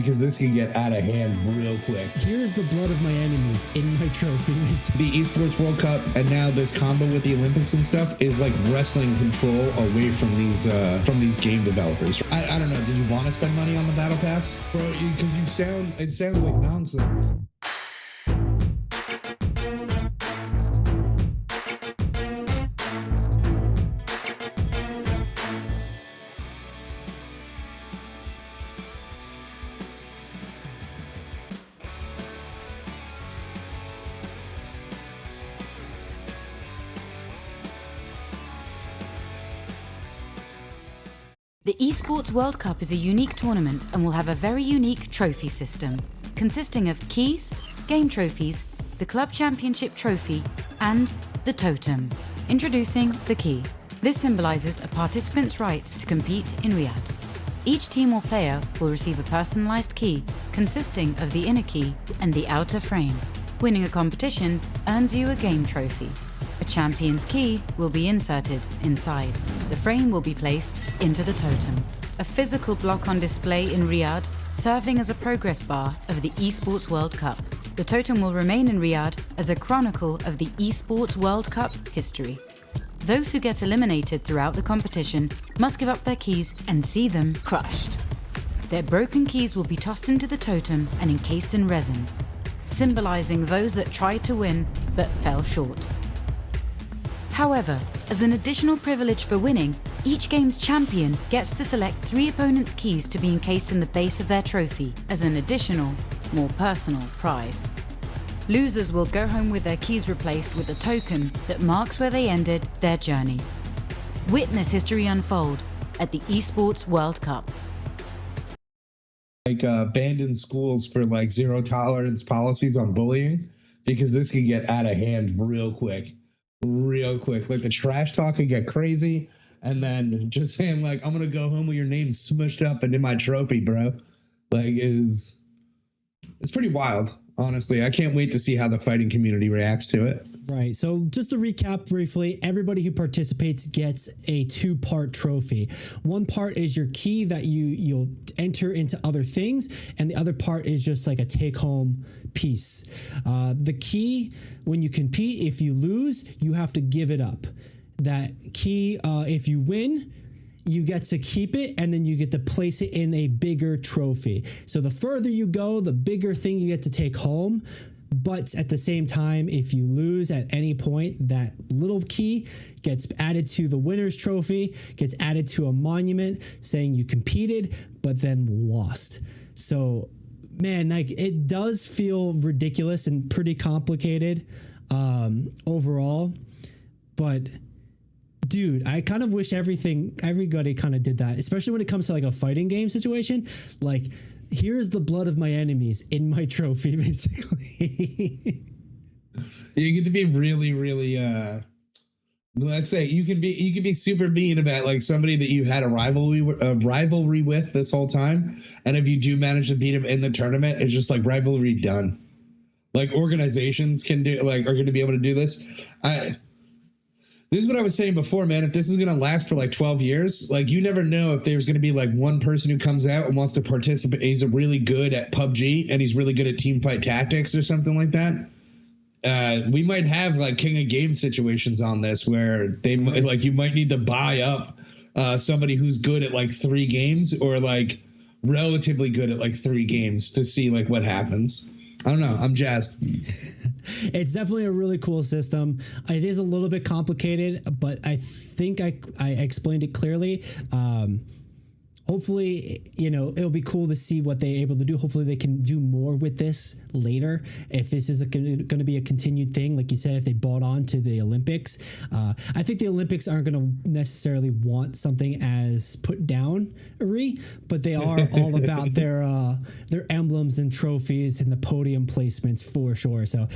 because this can get out of hand real quick. Here's the blood of my enemies in my trophies. The Esports World Cup and now this combo with the Olympics and stuff is like wrestling control away from these game developers. I don't know. Did you want to spend money on the Battle Pass, bro? Because it sounds like nonsense. The Esports World Cup is a unique tournament and will have a very unique trophy system, consisting of keys, game trophies, the Club Championship trophy, and the totem. Introducing the key. This symbolizes a participant's right to compete in Riyadh. Each team or player will receive a personalized key consisting of the inner key and the outer frame. Winning a competition earns you a game trophy. A champion's key will be inserted inside. The frame will be placed into the totem. A physical block on display in Riyadh, serving as a progress bar of the Esports World Cup. The totem will remain in Riyadh as a chronicle of the Esports World Cup history. Those who get eliminated throughout the competition must give up their keys and see them crushed. Their broken keys will be tossed into the totem and encased in resin, symbolizing those that tried to win but fell short. However, as an additional privilege for winning, each game's champion gets to select 3 opponents' keys to be encased in the base of their trophy as an additional, more personal prize. Losers will go home with their keys replaced with a token that marks where they ended their journey. Witness history unfold at the Esports World Cup. Like abandoned schools for like zero tolerance policies on bullying, because this can get out of hand real quick. Like the trash talk can get crazy, and then just saying like, I'm gonna go home with your name smushed up into my trophy, bro. Like it's pretty wild, honestly. I can't wait to see how the fighting community reacts to it. Right. So just to recap briefly, everybody who participates gets a 2-part trophy. One part is your key that you'll enter into other things, and the other part is just like a take-home piece. The key, when you compete, if you lose, you have to give it up. That key, if you win, you get to keep it, and then you get to place it in a bigger trophy. So the further you go, the bigger thing you get to take home. But at the same time, if you lose at any point, that little key gets added to the winner's trophy, gets added to a monument saying you competed, but then lost. So, man, like it does feel ridiculous and pretty complicated overall. But dude, I kind of wish everybody kind of did that, especially when it comes to like a fighting game situation. Like, here's the blood of my enemies in my trophy, basically. You get to be really, really, let's say you can be super mean about like somebody that you had a rivalry with this whole time, and if you do manage to beat him in the tournament, it's just like rivalry done. Like organizations are going to be able to do this. This is what I was saying before, man. If this is going to last for like 12 years, like you never know if there's going to be like one person who comes out and wants to participate. He's really good at PUBG and he's really good at team fight tactics or something like that. We might have like king of game situations on this where they like you might need to buy up somebody who's good at like 3 games or like relatively good at like 3 games to see like what happens. I don't know. I'm jazzed. It's definitely a really cool system. It is a little bit complicated, but I think I explained it clearly. Hopefully, it'll be cool to see what they're able to do. Hopefully they can do more with this later. If this is going to be a continued thing, like you said, if they bought on to the Olympics, I think the Olympics aren't going to necessarily want something as put down, but they are all about their emblems and trophies and the podium placements for sure. So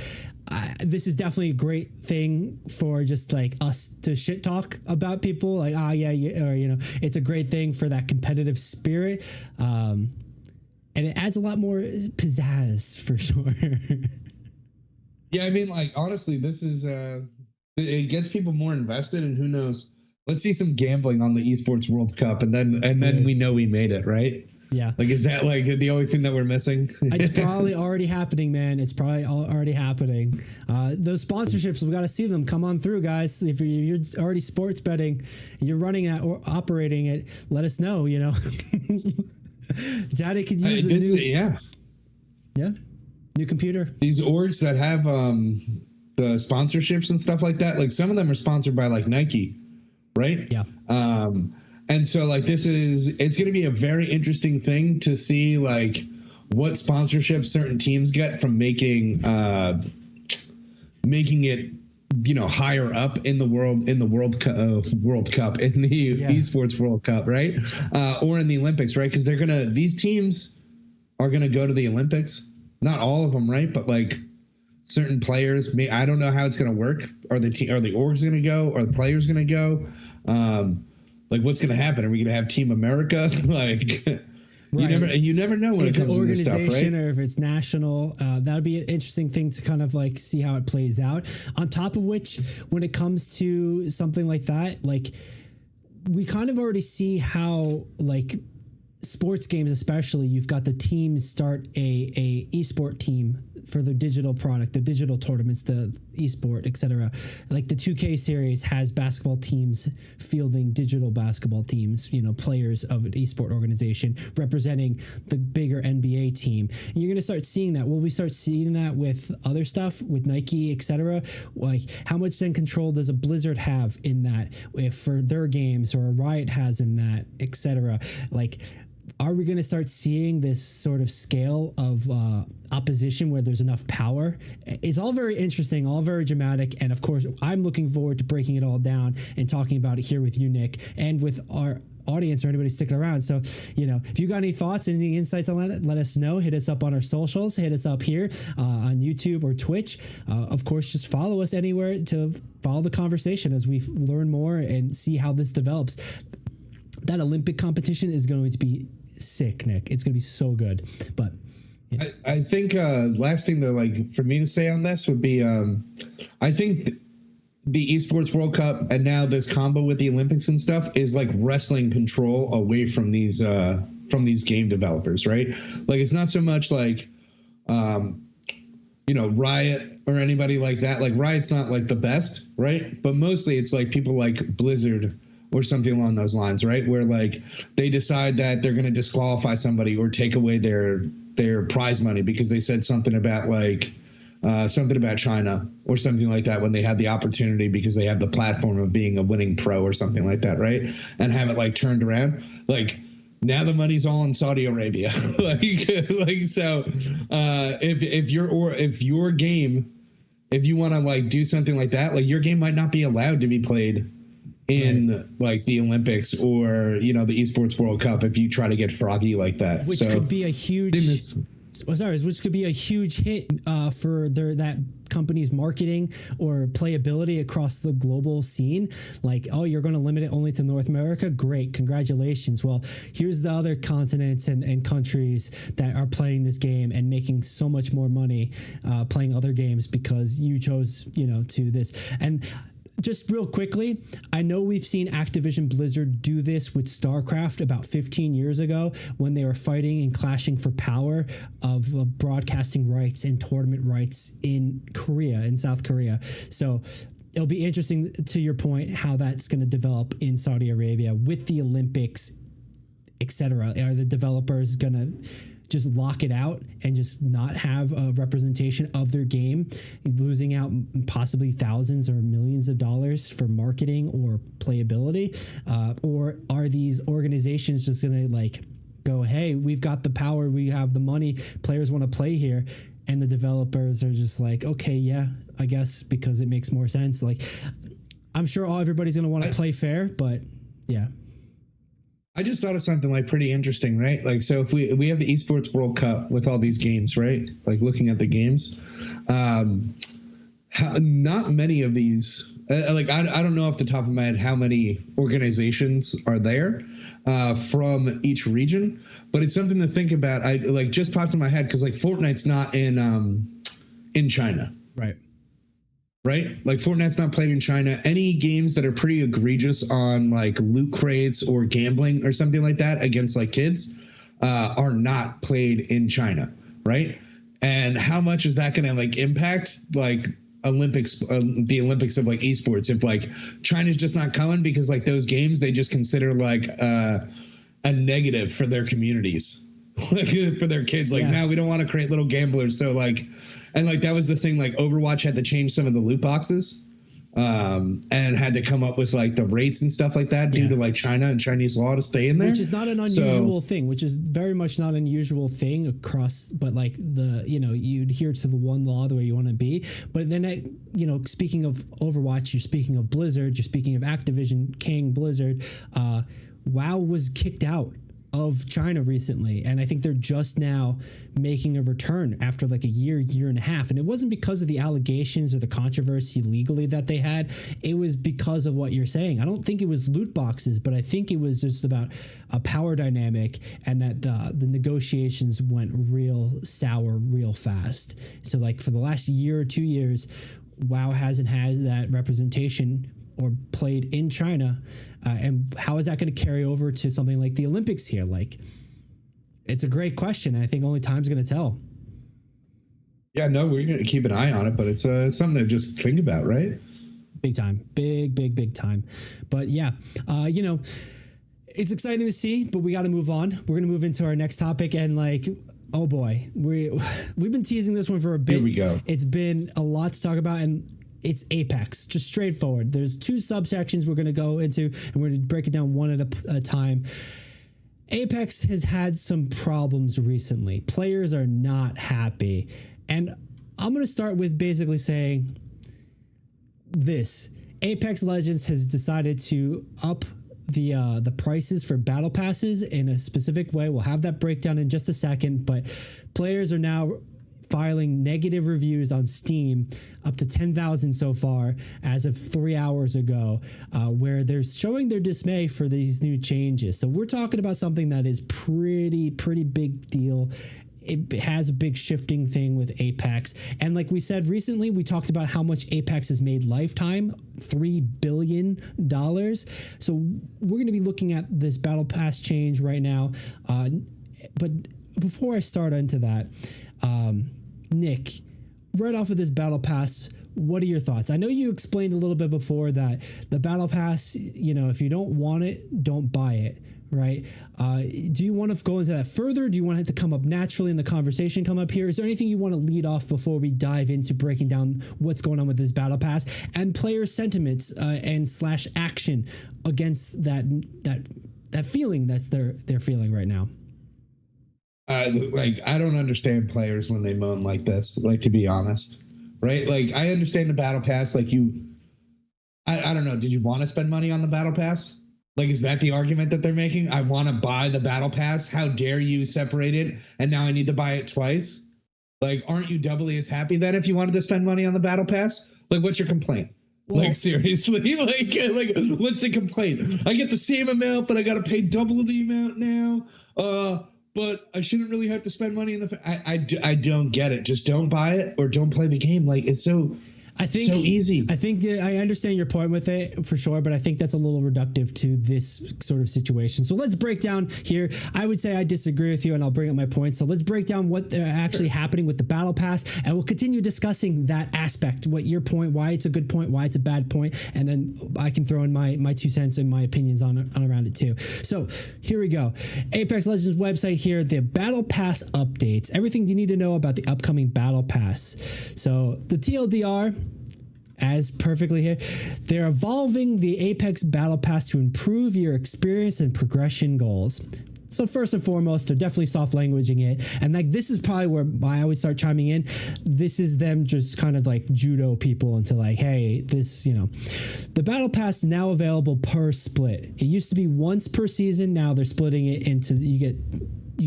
this is definitely a great thing for just like us to shit talk about people like, or, it's a great thing for that competitive spirit. And it adds a lot more pizzazz for sure. Yeah. I mean, like, honestly, this is, it gets people more invested, and who knows, let's see some gambling on the Esports World Cup. And then we know we made it, right? Yeah. Like, is that like the only thing that we're missing? It's probably already happening, man. It's probably already happening. Those sponsorships, we got to see them come on through, guys. If you're already sports betting, you're running it or operating it, let us know, you know. Daddy could use new computer. These orgs that have the sponsorships and stuff like that, like some of them are sponsored by like Nike, right? Yeah. And so like it's going to be a very interesting thing to see like what sponsorship certain teams get from making it, you know, higher up in the World Cup, in the Esports World Cup, right? Or in the Olympics, right? Because these teams are going to go to the Olympics. Not all of them, right? But like certain players, I don't know how it's going to work. Are the orgs going to go? Are the players going to go? Like, what's going to happen? Are we going to have Team America? Like, you never know when it comes to this stuff, right? Organization or if it's national, that would be an interesting thing to kind of like see how it plays out. On top of which, when it comes to something like that, like we kind of already see how like sports games, especially, you've got the teams start a esport team for their digital product, their digital tournaments, the esport, etc. Like the 2K series has basketball teams fielding digital basketball teams, you know, players of an esport organization representing the bigger NBA team. And you're going to start seeing that. Will we start seeing that with other stuff, with Nike, etc.? Like, how much then control does a Blizzard have in that, if for their games, or a Riot has in that, etc.? Like, are we going to start seeing this sort of scale of opposition where there's enough power? It's all very interesting, all very dramatic. And of course, I'm looking forward to breaking it all down and talking about it here with you, Nick, and with our audience or anybody sticking around. So, you know, if you got any thoughts, any insights on that, let us know. Hit us up on our socials. Hit us up here on YouTube or Twitch. Of course, just follow us anywhere to follow the conversation as we learn more and see how this develops. That Olympic competition is going to be sick, Nick. It's going to be so good. But yeah. I think last thing that like for me to say on this would be I think the Esports World Cup and now this combo with the Olympics and stuff is like wrestling control away from these game developers, right? Like, it's not so much like you know, Riot or anybody like that. Like, Riot's not like the best, right? But mostly it's like people like Blizzard or something along those lines, right? Where like they decide that they're going to disqualify somebody or take away their prize money because they said something about like something about China or something like that when they had the opportunity because they have the platform of being a winning pro or something like that, right? And have it like turned around. Like, now the money's all in Saudi Arabia. like so if your game, if you want to like do something like that, like your game might not be allowed to be played in like the Olympics or, you know, the Esports World Cup if you try to get froggy like that. Which could be a huge which could be a huge hit for that company's marketing or playability across the global scene. Like, oh, you're going to limit it only to North America? Great. Congratulations. Well, here's the other continents and countries that are playing this game and making so much more money playing other games because you chose, you know, to this. And just real quickly, I know we've seen Activision Blizzard do this with StarCraft about 15 years ago when they were fighting and clashing for power of broadcasting rights and tournament rights in South Korea. So it'll be interesting, to your point, how that's going to develop in Saudi Arabia with the Olympics, etc. Are the developers going to just lock it out and just not have a representation of their game, losing out possibly thousands or millions of dollars for marketing or playability? Or are these organizations just going to like go, hey, we've got the power, we have the money, players want to play here, and the developers are just like, okay, yeah, I guess, because it makes more sense. Like, I'm sure everybody's going to want to play fair, but yeah. I just thought of something like pretty interesting, right? Like, so if we have the Esports World Cup with all these games, right? Like, looking at the games, not many of these, like, I don't know off the top of my head how many organizations are there from each region, but it's something to think about. I like just popped in my head because like Fortnite's not in China, right? Right? Like, Fortnite's not played in China. Any games that are pretty egregious on like loot crates or gambling or something like that against like kids, are not played in China, right? And how much is that going to like impact like the Olympics of like esports? If like China's just not coming because like those games they just consider like a negative for their communities, like for their kids. Like, no, we don't want to create little gamblers. So like, and like that was the thing. Like Overwatch had to change some of the loot boxes. And had to come up with like the rates and stuff like that due to like China and Chinese law to stay in there, which is not an unusual thing, which is very much not an unusual thing across, but like you adhere to the one law the way you want to be. But then, speaking of Overwatch, you're speaking of Blizzard, you're speaking of Activision King Blizzard, WoW was kicked out of China recently, and I think they're just now making a return after like a year and a half. And it wasn't because of the allegations or the controversy legally that they had. It was because of what you're saying. I don't think it was loot boxes, but I think it was just about a power dynamic, and that the negotiations went real sour real fast. So like for the last year or 2 years, WoW hasn't had that representation or played in China. And how is that going to carry over to something like the Olympics here? Like, it's a great question. I think only time's going to tell. Yeah, no, we're going to keep an eye on it, but it's something to just think about, right? Big time. Big time. But yeah, it's exciting to see, but we got to move on. We're going to move into our next topic, and like, oh boy, we've been teasing this one for a bit. Here we go. It's been a lot to talk about, and it's Apex, just straightforward. There's 2 subsections we're going to go into, and we're going to break it down one at a time. Apex has had some problems recently. Players are not happy. And I'm going to start with basically saying this. Apex Legends has decided to up the prices for battle passes in a specific way. We'll have that breakdown in just a second, but players are now filing negative reviews on Steam, up to 10,000 so far as of 3 hours ago, where they're showing their dismay for these new changes. So we're talking about something that is pretty big deal. It has a big shifting thing with Apex. And like we said recently, we talked about how much Apex has made lifetime, $3 billion. So we're going to be looking at this battle pass change right now. But before I start into that, Nick, right off of this battle pass, what are your thoughts? I know you explained a little bit before that the battle pass, if you don't want it, don't buy it, right? Do you want to go into that further? Do you want it to come up naturally in the conversation come up here? Is there anything you want to lead off before we dive into breaking down what's going on with this battle pass and player sentiments and / action against that feeling that's they're feeling right now? I don't understand players when they moan like this, like, to be honest, right? Like, I understand the battle pass. Like I don't know. Did you want to spend money on the battle pass? Like, is that the argument that they're making? I want to buy the battle pass. How dare you separate it? And now I need to buy it twice. Like, aren't you doubly as happy then if you wanted to spend money on the battle pass? Like, what's your complaint? Well, like, seriously, like what's the complaint? I get the same amount, but I got to pay double the amount now. But I shouldn't really have to spend money in the. I don't get it. Just don't buy it or don't play the game. Like, it's so easy. I think I understand your point with it for sure, but I think that's a little reductive to this sort of situation. So let's break down here. I would say I disagree with you, and I'll bring up my points. So let's break down what actually happening with the battle pass, and we'll continue discussing that aspect. What your point? Why it's a good point? Why it's a bad point? And then I can throw in my 2 cents and my opinions on around it too. So here we go. Apex Legends website here. The battle pass updates. Everything you need to know about the upcoming battle pass. So the TLDR. As perfectly here, they're evolving the Apex Battle Pass to improve your experience and progression goals. So first and foremost, they're definitely soft languaging it. And like, this is probably where I always start chiming in. This is them just kind of like judo people into like, hey, this, the battle pass is now available per split. It used to be once per season. Now they're splitting it into, you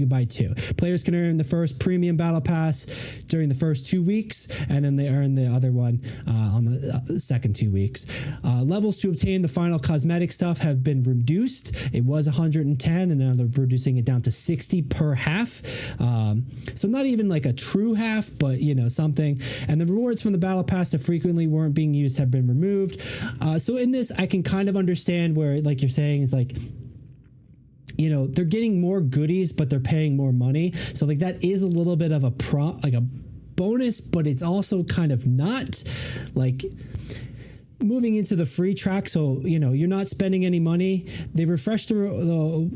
can buy 2. Players can earn the first premium battle pass during the first 2 weeks, and then they earn the other one on the second 2 weeks. Levels to obtain the final cosmetic stuff have been reduced. It was 110, and now they're reducing it down to 60 per half. So not even like a true half, but something. And the rewards from the battle pass that frequently weren't being used have been removed. So in this, I can kind of understand where, like you're saying, is like, they're getting more goodies, but they're paying more money. So like that is a little bit of a bonus, but it's also kind of not. Like moving into the free track, so you're not spending any money. They refreshed the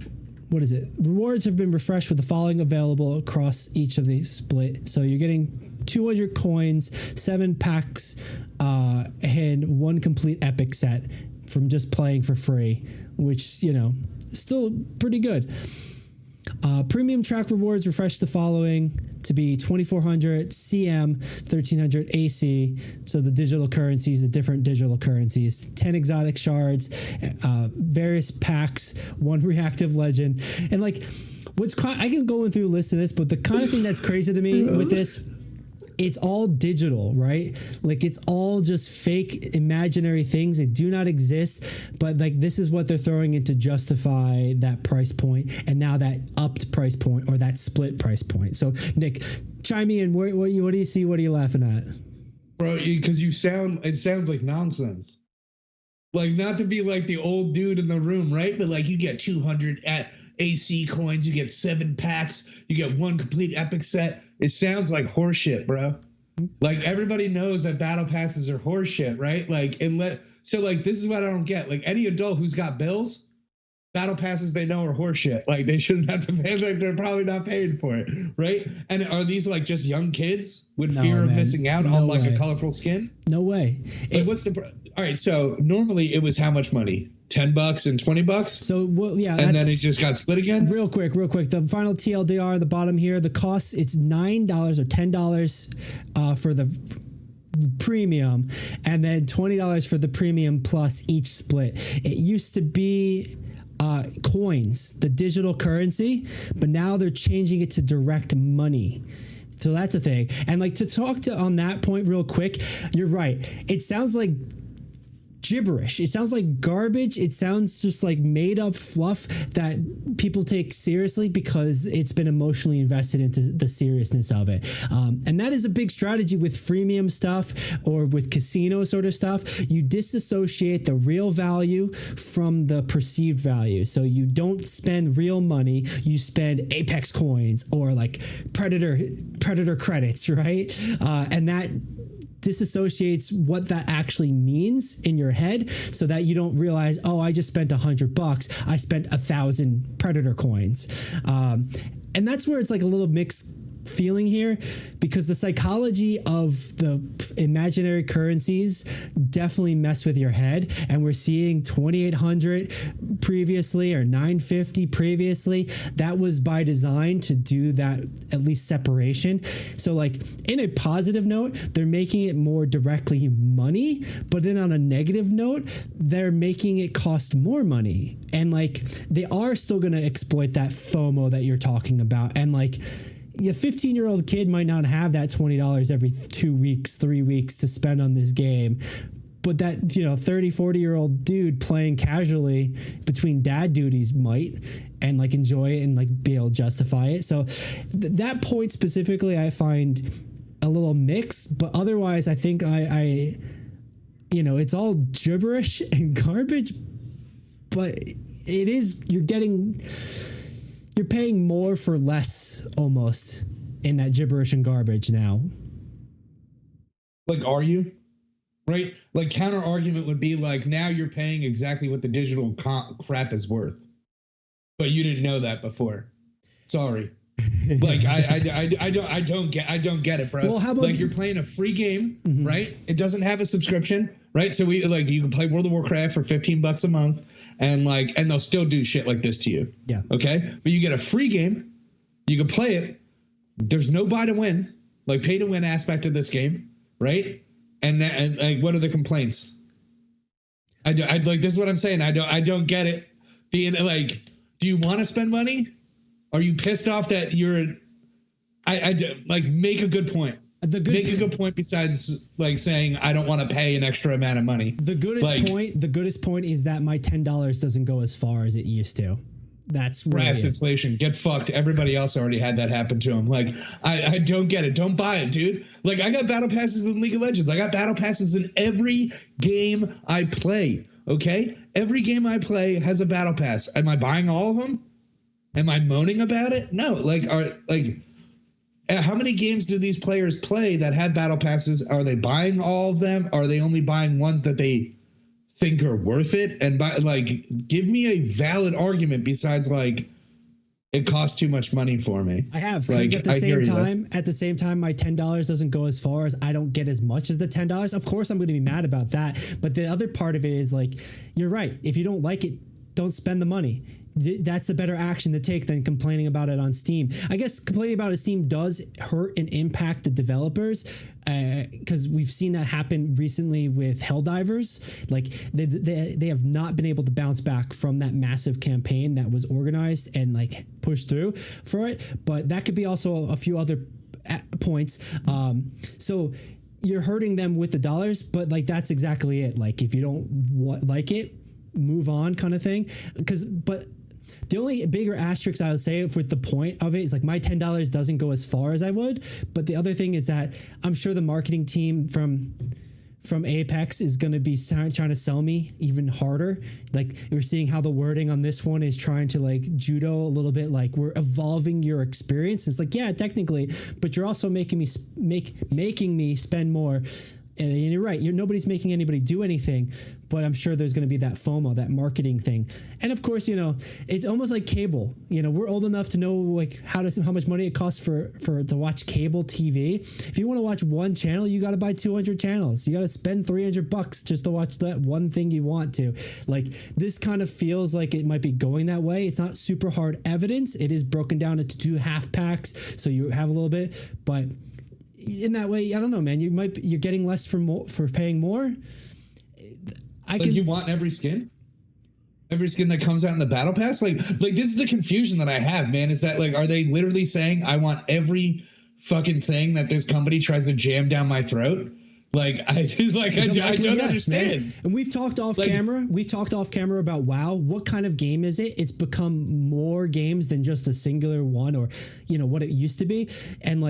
what is it? Rewards have been refreshed with the following available across each of these split. So you're getting 200 coins, 7 packs, and 1 complete epic set from just playing for free, which, still pretty good. Premium track rewards refreshed the following to be 2400 CM, 1300 AC. So the digital currencies, the different digital currencies, 10 exotic shards, various packs, 1 reactive legend. And like, I can go through a list of this, but the kind of thing that's crazy to me with this, it's all digital, right? Like it's all just fake imaginary things. They do not exist, but like this is what they're throwing in to justify that price point, and now that upped price point or that split price point. So Nick, chime in. What do you see? What are you laughing at? Bro, because it sounds like nonsense. Like, not to be like the old dude in the room, right? But like you get 200 at AC coins, you get 7 packs, you get 1 complete epic set. It sounds like horseshit, bro. Like everybody knows that battle passes are horseshit, right? Like, so like this is what I don't get. Like any adult who's got bills, battle passes they know are horseshit. Like they shouldn't have to pay. Like they're probably not paying for it, right? And are these like just young kids with fear of missing out on like a colorful skin? No way. Like all right? So normally it was how much money? $10 and $20. So and then it just got split again. Real quick. The final TLDR at the bottom here. The cost, it's $9 or $10 for the premium, and then $20 for the premium plus each split. It used to be coins, the digital currency, but now they're changing it to direct money. So that's a thing. And like to talk to on that point real quick, you're right. It sounds like gibberish. It sounds like garbage. It sounds just like made up fluff that people take seriously because it's been emotionally invested into the seriousness of it. And that is a big strategy with freemium stuff or with casino sort of stuff. You disassociate the real value from the perceived value. So you don't spend real money. You spend Apex coins or like Predator credits, right? And that disassociates what that actually means in your head so that you don't realize, oh, I just spent $100. I spent 1,000 Predator coins. And that's where it's like a little mixed feeling here, because the psychology of the imaginary currencies definitely mess with your head. And we're seeing 2,800 previously or 950 previously. That was by design to do that, at least separation. So like in a positive note, they're making it more directly money, but then on a negative note, they're making it cost more money. And like they are still going to exploit that FOMO that you're talking about. And like a 15-year-old kid might not have that $20 every 2 weeks, 3 weeks to spend on this game. But that, 30, 40-year-old dude playing casually between dad duties might and like enjoy it and like be able to justify it. So that point specifically, I find a little mixed, but otherwise I think I it's all gibberish and garbage, but it is, you're paying more for less almost in that gibberish and garbage now. Like, are you? Right? Like, counter argument would be like, now you're paying exactly what the digital crap is worth. But you didn't know that before. Sorry. Like, I don't get it, bro. Well, how about like you're playing a free game, right? It doesn't have a subscription, right? So you can play World of Warcraft for $15 a month, and they'll still do shit like this to you. Yeah. Okay. But you get a free game, you can play it. There's no buy to win, like pay to win aspect of this game, right? And like, what are the complaints? I like, this is what I'm saying. I don't get it. Being like, do you want to spend money? Are you pissed off that you're? Make a good point. Make a good point besides like saying I don't want to pay an extra amount of money. The goodest point is that my $10 doesn't go as far as it used to. That's brass inflation. Get fucked. Everybody else already had that happen to them. Like, I don't get it. Don't buy it, dude. Like, I got battle passes in League of Legends. I got battle passes in every game I play. Okay, every game I play has a battle pass. Am I buying all of them? Am I moaning about it? No. How many games do these players play that have battle passes? Are they buying all of them? Are they only buying ones that they think are worth it? And give me a valid argument besides it costs too much money for me. I have, because at the same time, my $10 doesn't go as far as I don't get as much as the $10. Of course, I'm going to be mad about that. But the other part of it is you're right. If you don't like it, don't spend the money. That's the better action to take than complaining about it on Steam. I guess complaining about it on Steam does hurt and impact the developers, because we've seen that happen recently with Helldivers. They have not been able to bounce back from that massive campaign that was organized and pushed through for it. But that could be also a few other points. So you're hurting them with the dollars, but that's exactly it. If you don't like it, move on, kind of thing. But the only bigger asterisk I would say with the point of it is my $10 doesn't go as far as I would. But the other thing is that I'm sure the marketing team from Apex is going to be trying to sell me even harder. We're seeing how the wording on this one is trying to judo a little bit. We're evolving your experience. It's yeah, technically, but you're also making me spend more. And you're right. Nobody's making anybody do anything, but I'm sure there's going to be that FOMO, that marketing thing. And of course, it's almost like cable. We're old enough to know how much money it costs to watch cable TV. If you want to watch one channel, you got to buy 200 channels. You got to spend $300 just to watch that one thing you want to. This kind of feels like it might be going that way. It's not super hard evidence. It is broken down into 2 half packs, so you have a little bit, but in that way, I don't know, man. You're getting less for paying more. You want every skin that comes out in the battle pass. This is the confusion that I have, man. Is that are they literally saying I want every fucking thing that this company tries to jam down my throat? I don't understand. Man. And we've talked off camera. We've talked off camera about WoW. What kind of game is it? It's become more games than just a singular one, or what it used to be, and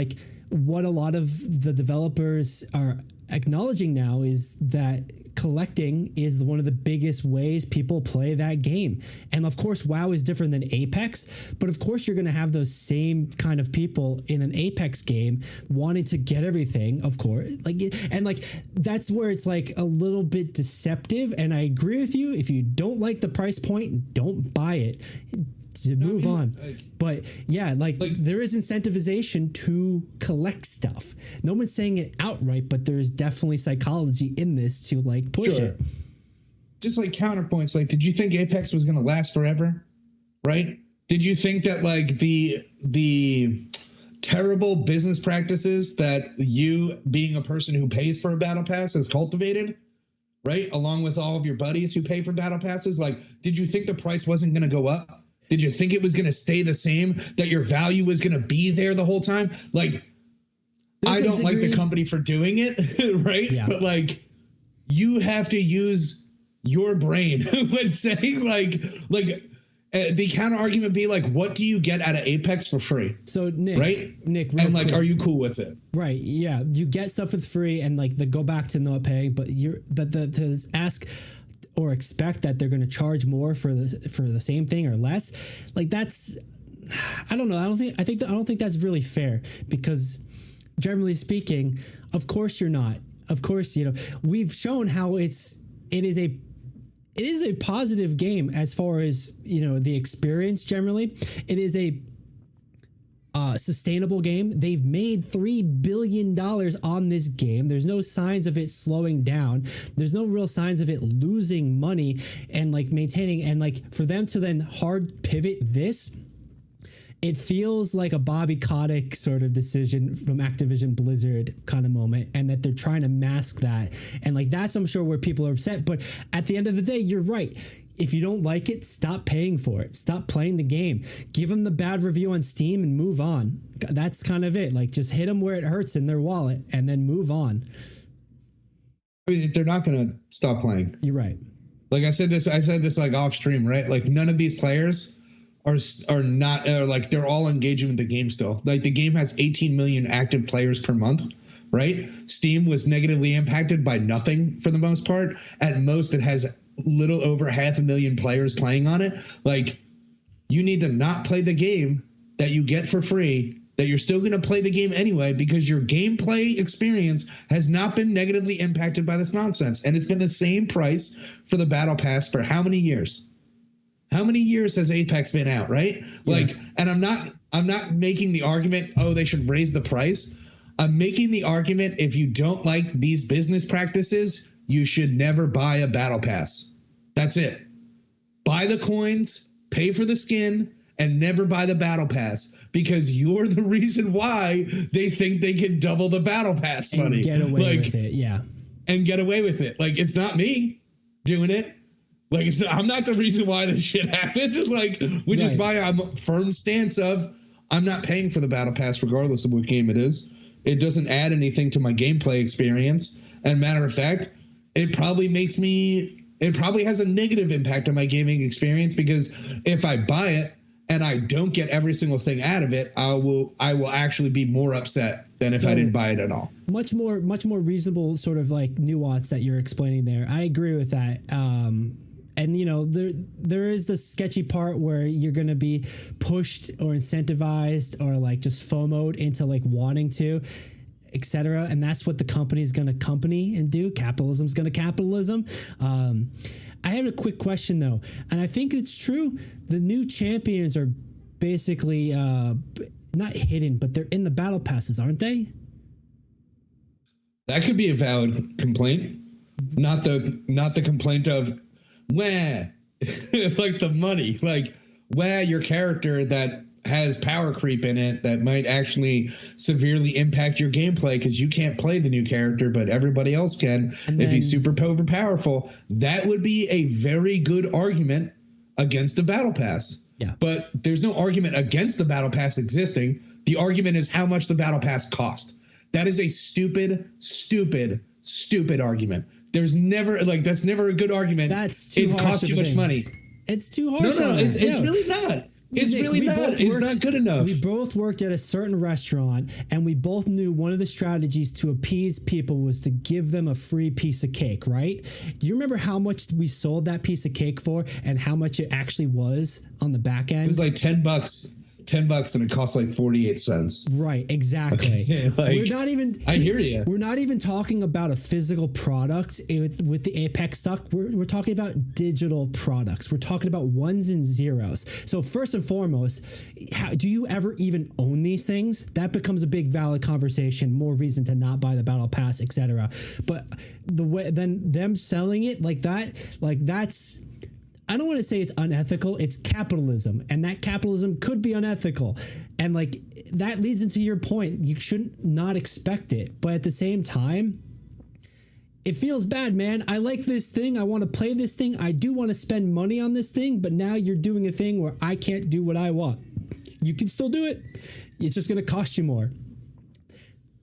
what a lot of the developers are acknowledging now is that collecting is one of the biggest ways people play that game. And of course, WoW is different than Apex, but of course you're going to have those same kind of people in an Apex game wanting to get everything, of course. That's where it's a little bit deceptive. And I agree with you. If you don't like the price point, don't buy it. To move on. But yeah, there is incentivization to collect stuff. No one's saying it outright, but there is definitely psychology in this to push it. Just counterpoints. Did you think Apex was going to last forever? Right? Did you think that the terrible business practices that you, being a person who pays for a battle pass, has cultivated, right, along with all of your buddies who pay for battle passes, did you think the price wasn't going to go up? Did you think it was going to stay the same, that your value was going to be there the whole time? I don't like the company for doing it, right? Yeah. But you have to use your brain when saying the counter argument be what do you get out of Apex for free? So Nick, right? Nick, and are you cool with it? Right. Yeah. You get stuff for free and the go back to not paying, but to ask or expect that they're going to charge more for the same thing or less, that's, I don't know. I don't think that's really fair, because generally speaking, of course you're not. Of course, we've shown how it is a positive game as far as the experience. Generally, it is a sustainable game. They've made $3 billion on this game. There's no signs of it slowing down. There's no real signs of it losing money and maintaining, and for them to then hard pivot this, it feels like a Bobby Kotick sort of decision from Activision Blizzard kind of moment, and that they're trying to mask that. And that's, I'm sure, where people are upset. But at the end of the day, you're right. If you don't like it, stop paying for it. Stop playing the game. Give them the bad review on Steam and move on. That's kind of it. Just hit them where it hurts in their wallet and then move on. I mean, they're not going to stop playing. You're right. I said this off stream, right? None of these players are not they're all engaging with the game still. The game has 18 million active players per month. Right? Steam was negatively impacted by nothing for the most part. At most, it has little over 500,000 players playing on it. you need to not play the game that you get for free, that you're still going to play the game anyway, because your gameplay experience has not been negatively impacted by this nonsense. And it's been the same price for the battle pass for how many years? How many years has Apex been out, right? Like, and I'm not making the argument, oh, they should raise the price. I'm making the argument, if you don't like these business practices, you should never buy a battle pass. That's it. Buy the coins, pay for the skin, and never buy the battle pass, because you're the reason why they think they can double the battle pass money. And get away with it, yeah. And get away with it. Like, it's not me doing it. Like, I'm not the reason why this shit happened. Like, which is why I'm a firm stance of, I'm not paying for the battle pass regardless of what game it is. It doesn't add anything to my gameplay experience. And matter of fact, it probably has a negative impact on my gaming experience, because if I buy it and I don't get every single thing out of it, I will actually be more upset than if I didn't buy it at all. Much more reasonable sort of like nuance that you're explaining there. I agree with that. And you know, there is the sketchy part where you're going to be pushed or incentivized or like just FOMO'd into like wanting to, etc. And that's what the company is going to company and do. Capitalism's going to capitalism. I have a quick question though, and I think it's true. The new champions are basically not hidden, but they're in the battle passes, aren't they? That could be a valid complaint. Not the complaint of where like the money, like where your character that has power creep in it that might actually severely impact your gameplay because you can't play the new character, but everybody else can if he's super powerful. That would be a very good argument against the battle pass. Yeah. But there's no argument against the battle pass existing. The argument is how much the battle pass cost. That is a stupid argument. There's never that's never a good argument. That's too it costs too much money. It's too harsh. No, it's really not. It's really not. It's not good enough. We both worked at a certain restaurant, and we both knew one of the strategies to appease people was to give them a free piece of cake, right? Do you remember how much we sold that piece of cake for and how much it actually was on the back end? It was like $10. $10 and it costs like 48 cents. Right, exactly. Okay, we're not even. I hear you. We're not even talking about a physical product with the Apex stuff. We're talking about digital products. We're talking about ones and zeros. So first and foremost, do you ever even own these things? That becomes a big valid conversation. More reason to not buy the battle pass, etc. But the way then them selling it like that's. I don't want to say it's unethical. It's capitalism, and that capitalism could be unethical. And like that leads into your point. You shouldn't not expect it, but at the same time, it feels bad, man. I like this thing. I want to play this thing. I do want to spend money on this thing, but now you're doing a thing where I can't do what I want. You can still do it. It's just going to cost you more.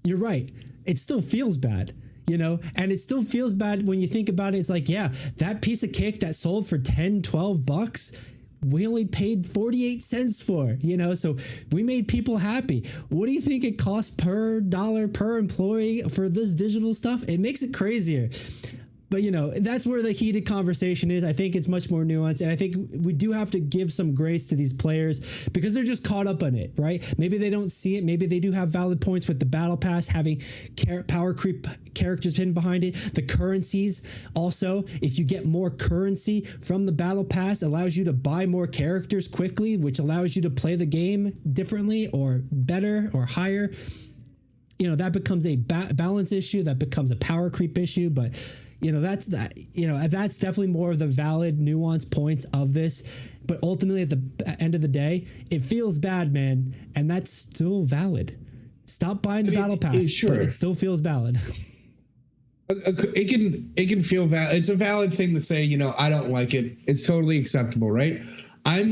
You're right. It still feels bad. You know, and it still feels bad when you think about it. It's like, yeah, that piece of cake that sold for $10, $12, we only paid 48 cents for, you know, so we made people happy. What do you think it costs per dollar per employee for this digital stuff? It makes it crazier. But, you know, that's where the heated conversation is. I think it's much more nuanced. And I think we do have to give some grace to these players because they're just caught up on it, right? Maybe they don't see it. Maybe they do have valid points with the battle pass, having power creep characters hidden behind it. The currencies also, if you get more currency from the battle pass, allows you to buy more characters quickly, which allows you to play the game differently or better or higher. You know, that becomes a balance issue. That becomes a power creep issue. But you know, that's definitely more of the valid nuance points of this. But ultimately, at the end of the day, it feels bad, man. And that's still valid. Stop buying the battle pass. Sure. But it still feels valid. It can feel valid. It's a valid thing to say, you know, I don't like it. It's totally acceptable, right? I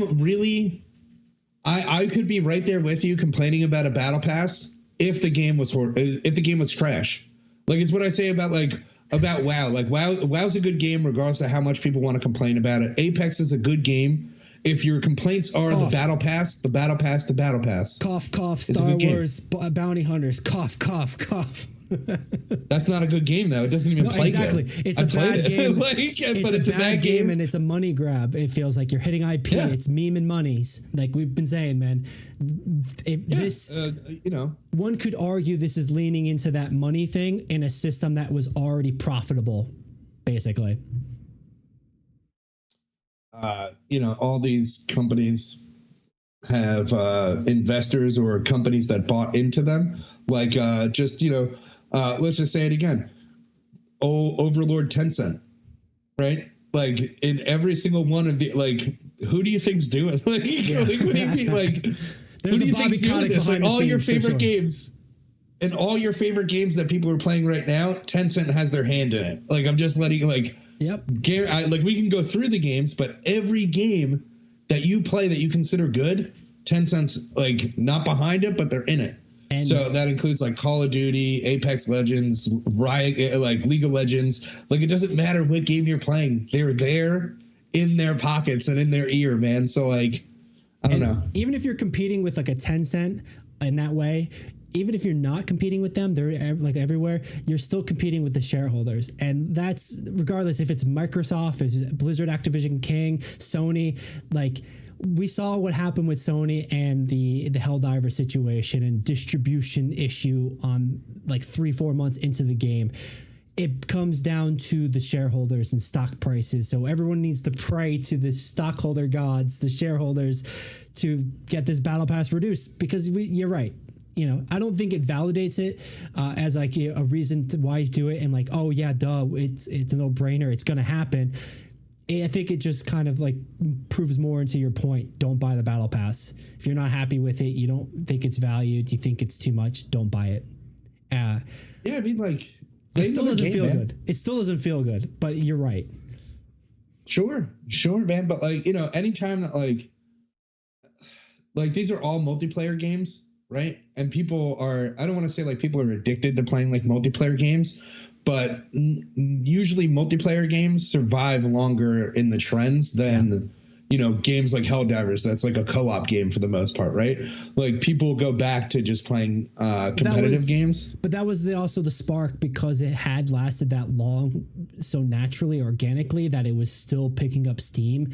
could be right there with you complaining about a battle pass if the game was trash. Like, it's what I say about WoW. Like, WoW's a good game regardless of how much people want to complain about it. Apex is a good game. If your complaints are the battle pass. Cough, cough, Star Wars, bounty hunters. Cough, cough, cough. That's not a good game, though. It doesn't even play exactly. good. It's a bad game. It's a bad game, and it's a money grab. It feels like you're hitting IP. Yeah. It's meme and monies, like we've been saying, man. One could argue this is leaning into that money thing in a system that was already profitable, basically. All these companies have investors or companies that bought into them. Like, let's just say it again. Overlord Tencent, right? Like, in every single one of the, like, who do you think's doing? Like, what do you mean? Like, who do you think's doing this? Like, all your favorite games. And all your favorite games that people are playing right now, Tencent has their hand in it. Like, I'm just letting, like, we can go through the games, but every game that you play that you consider good, Tencent's, like, not behind it, but they're in it. And so that includes, like, Call of Duty, Apex Legends, Riot, like, League of Legends. Like, it doesn't matter what game you're playing. They're there in their pockets and in their ear, man. So, like, I don't know. Even if you're competing with, like, a Tencent in that way, even if you're not competing with them, they're like everywhere, you're still competing with the shareholders. And that's regardless if it's Microsoft, if it's Blizzard, Activision, King, Sony. Like, we saw what happened with Sony and the Helldiver situation and distribution issue on like 3-4 months into the game. It comes down to the shareholders and stock prices. So everyone needs to pray to the stockholder gods, the shareholders, to get this battle pass reduced, because you're right. I don't think it validates it as like a reason to why you do it and like, oh yeah, duh, it's a no-brainer, it's going to happen. I think it just kind of like proves more into your point. Don't buy the battle pass. If you're not happy with it, you don't think it's valued, you think it's too much, don't buy it. I mean, like, it still doesn't feel good. It still doesn't feel good, but you're right. Sure, man. But like, anytime that like these are all multiplayer games, right? And people are, I don't want to say like people are addicted to playing like multiplayer games, but usually multiplayer games survive longer in the trends than, games like Helldivers. That's like a co-op game for the most part, right? Like, people go back to just playing competitive games. But that was also the spark, because it had lasted that long so naturally, organically, that it was still picking up steam.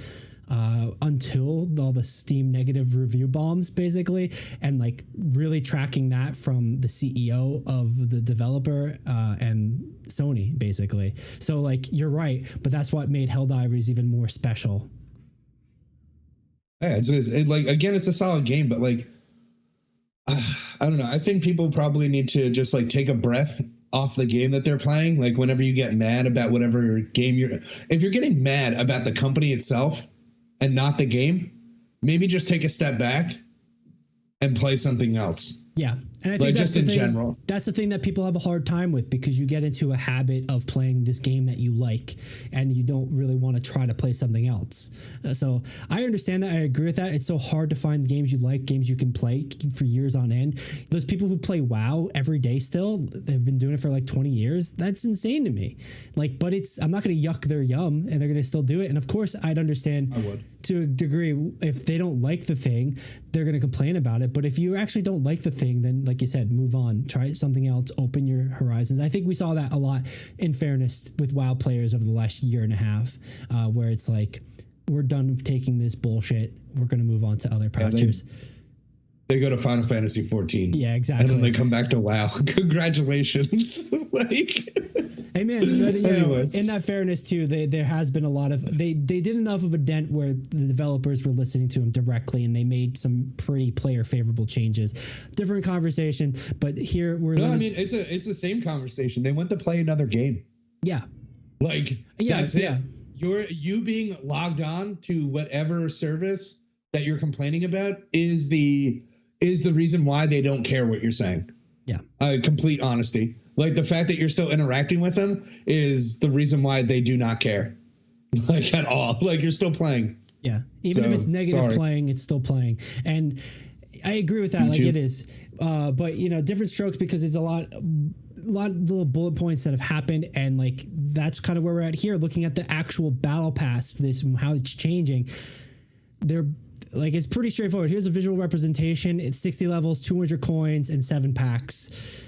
Until all the Steam negative review bombs, basically, and like really tracking that from the CEO of the developer and Sony, basically. So like, you're right, but that's what made Helldivers even more special. Yeah, it's a solid game, but like, I don't know. I think people probably need to just like take a breath off the game that they're playing. Like, whenever you get mad about whatever game if you're getting mad about the company itself and not the game, maybe just take a step back and play something else. Yeah. And I think that's just in general. That's the thing that people have a hard time with, because you get into a habit of playing this game that you like and you don't really want to try to play something else. So I understand that. I agree with that. It's so hard to find games you like, games you can play for years on end. Those people who play WoW every day still, they've been doing it for like 20 years. That's insane to me. Like, but I'm not going to yuck their yum, and they're going to still do it. And of course, I'd understand. I would. To a degree, if they don't like the thing, they're going to complain about it. But if you actually don't like the thing, then like you said, move on, try something else, open your horizons. I think we saw that a lot, in fairness, with WoW players over the last year and a half, where it's like, we're done taking this bullshit. We're going to move on to other pastures. They go to Final Fantasy 14. Yeah, exactly. And then they come back to WoW. Congratulations. Hey man, but, in that fairness too, there has been a lot of they did enough of a dent where the developers were listening to them directly, and they made some pretty player favorable changes. Different conversation, but here we're. No, I mean it's the same conversation. They went to play another game. Yeah. Like, that's it. You being logged on to whatever service that you're complaining about is the reason why they don't care what you're saying. Yeah. Complete honesty. Like, the fact that you're still interacting with them is the reason why they do not care. Like, at all. Like, you're still playing. Yeah. Even if it's negative playing, it's still playing. And I agree with that. Like, it is. But, different strokes, because it's a lot of little bullet points that have happened. And like, that's kind of where we're at here, looking at the actual battle pass, how it's changing. It's pretty straightforward. Here's a visual representation. It's 60 levels, 200 coins, and 7 packs.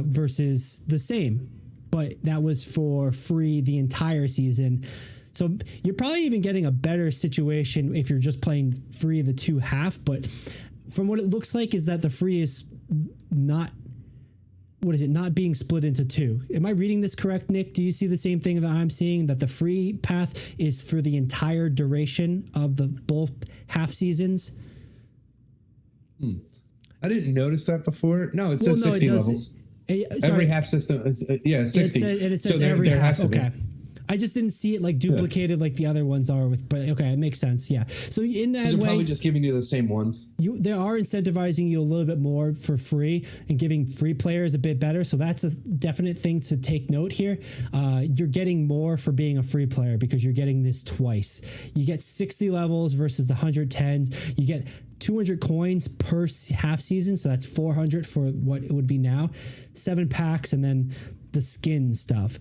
versus the same, but that was for free the entire season. So you're probably even getting a better situation if you're just playing free the 2 half. But from what it looks like is that the free is not, not being split into 2. Am I reading this correct, Nick? Do you see the same thing that I'm seeing, that the free path is for the entire duration of the both half seasons? I didn't notice that before. No, it says 60 levels. Every half system is 60. It says every half. Okay. I just didn't see it like duplicated like the other ones are with, but okay, it makes sense. Yeah. So in that they're way, probably just giving you the same ones. They are incentivizing you a little bit more for free and giving free players a bit better. So that's a definite thing to take note here. You're getting more for being a free player because you're getting this twice. You get 60 levels versus the 110s. You get 200 coins per half season. So that's 400 for what it would be now. 7 packs and then the skin stuff.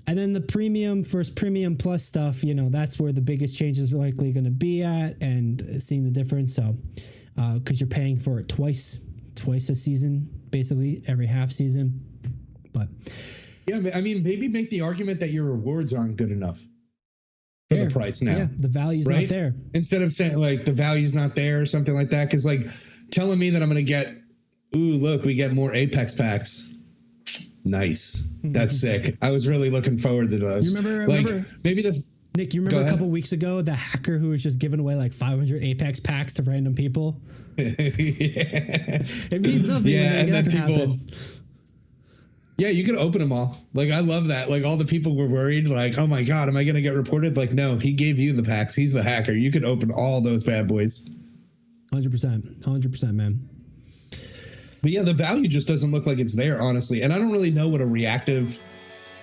And then the premium versus premium plus stuff, that's where the biggest changes are likely going to be at, and seeing the difference. So, because you're paying for it twice a season, basically every half season. But yeah, I mean, maybe make the argument that your rewards aren't good enough for the price now. Yeah, the value's not there. Instead of saying like the value's not there or something like that, because like telling me that I'm going to get, ooh, look, we get more Apex packs. Nice. That's sick. I was really looking forward to those. You remember maybe Nick, you remember a couple weeks ago, the hacker who was just giving away like 500 Apex packs to random people? Yeah. It means nothing when that happen. Yeah, you could open them all. Like, I love that. Like, all the people were worried, like, oh my God, am I going to get reported? Like, no, he gave you the packs. He's the hacker. You could open all those bad boys. 100%, man. But yeah, the value just doesn't look like it's there, honestly. And I don't really know what a reactive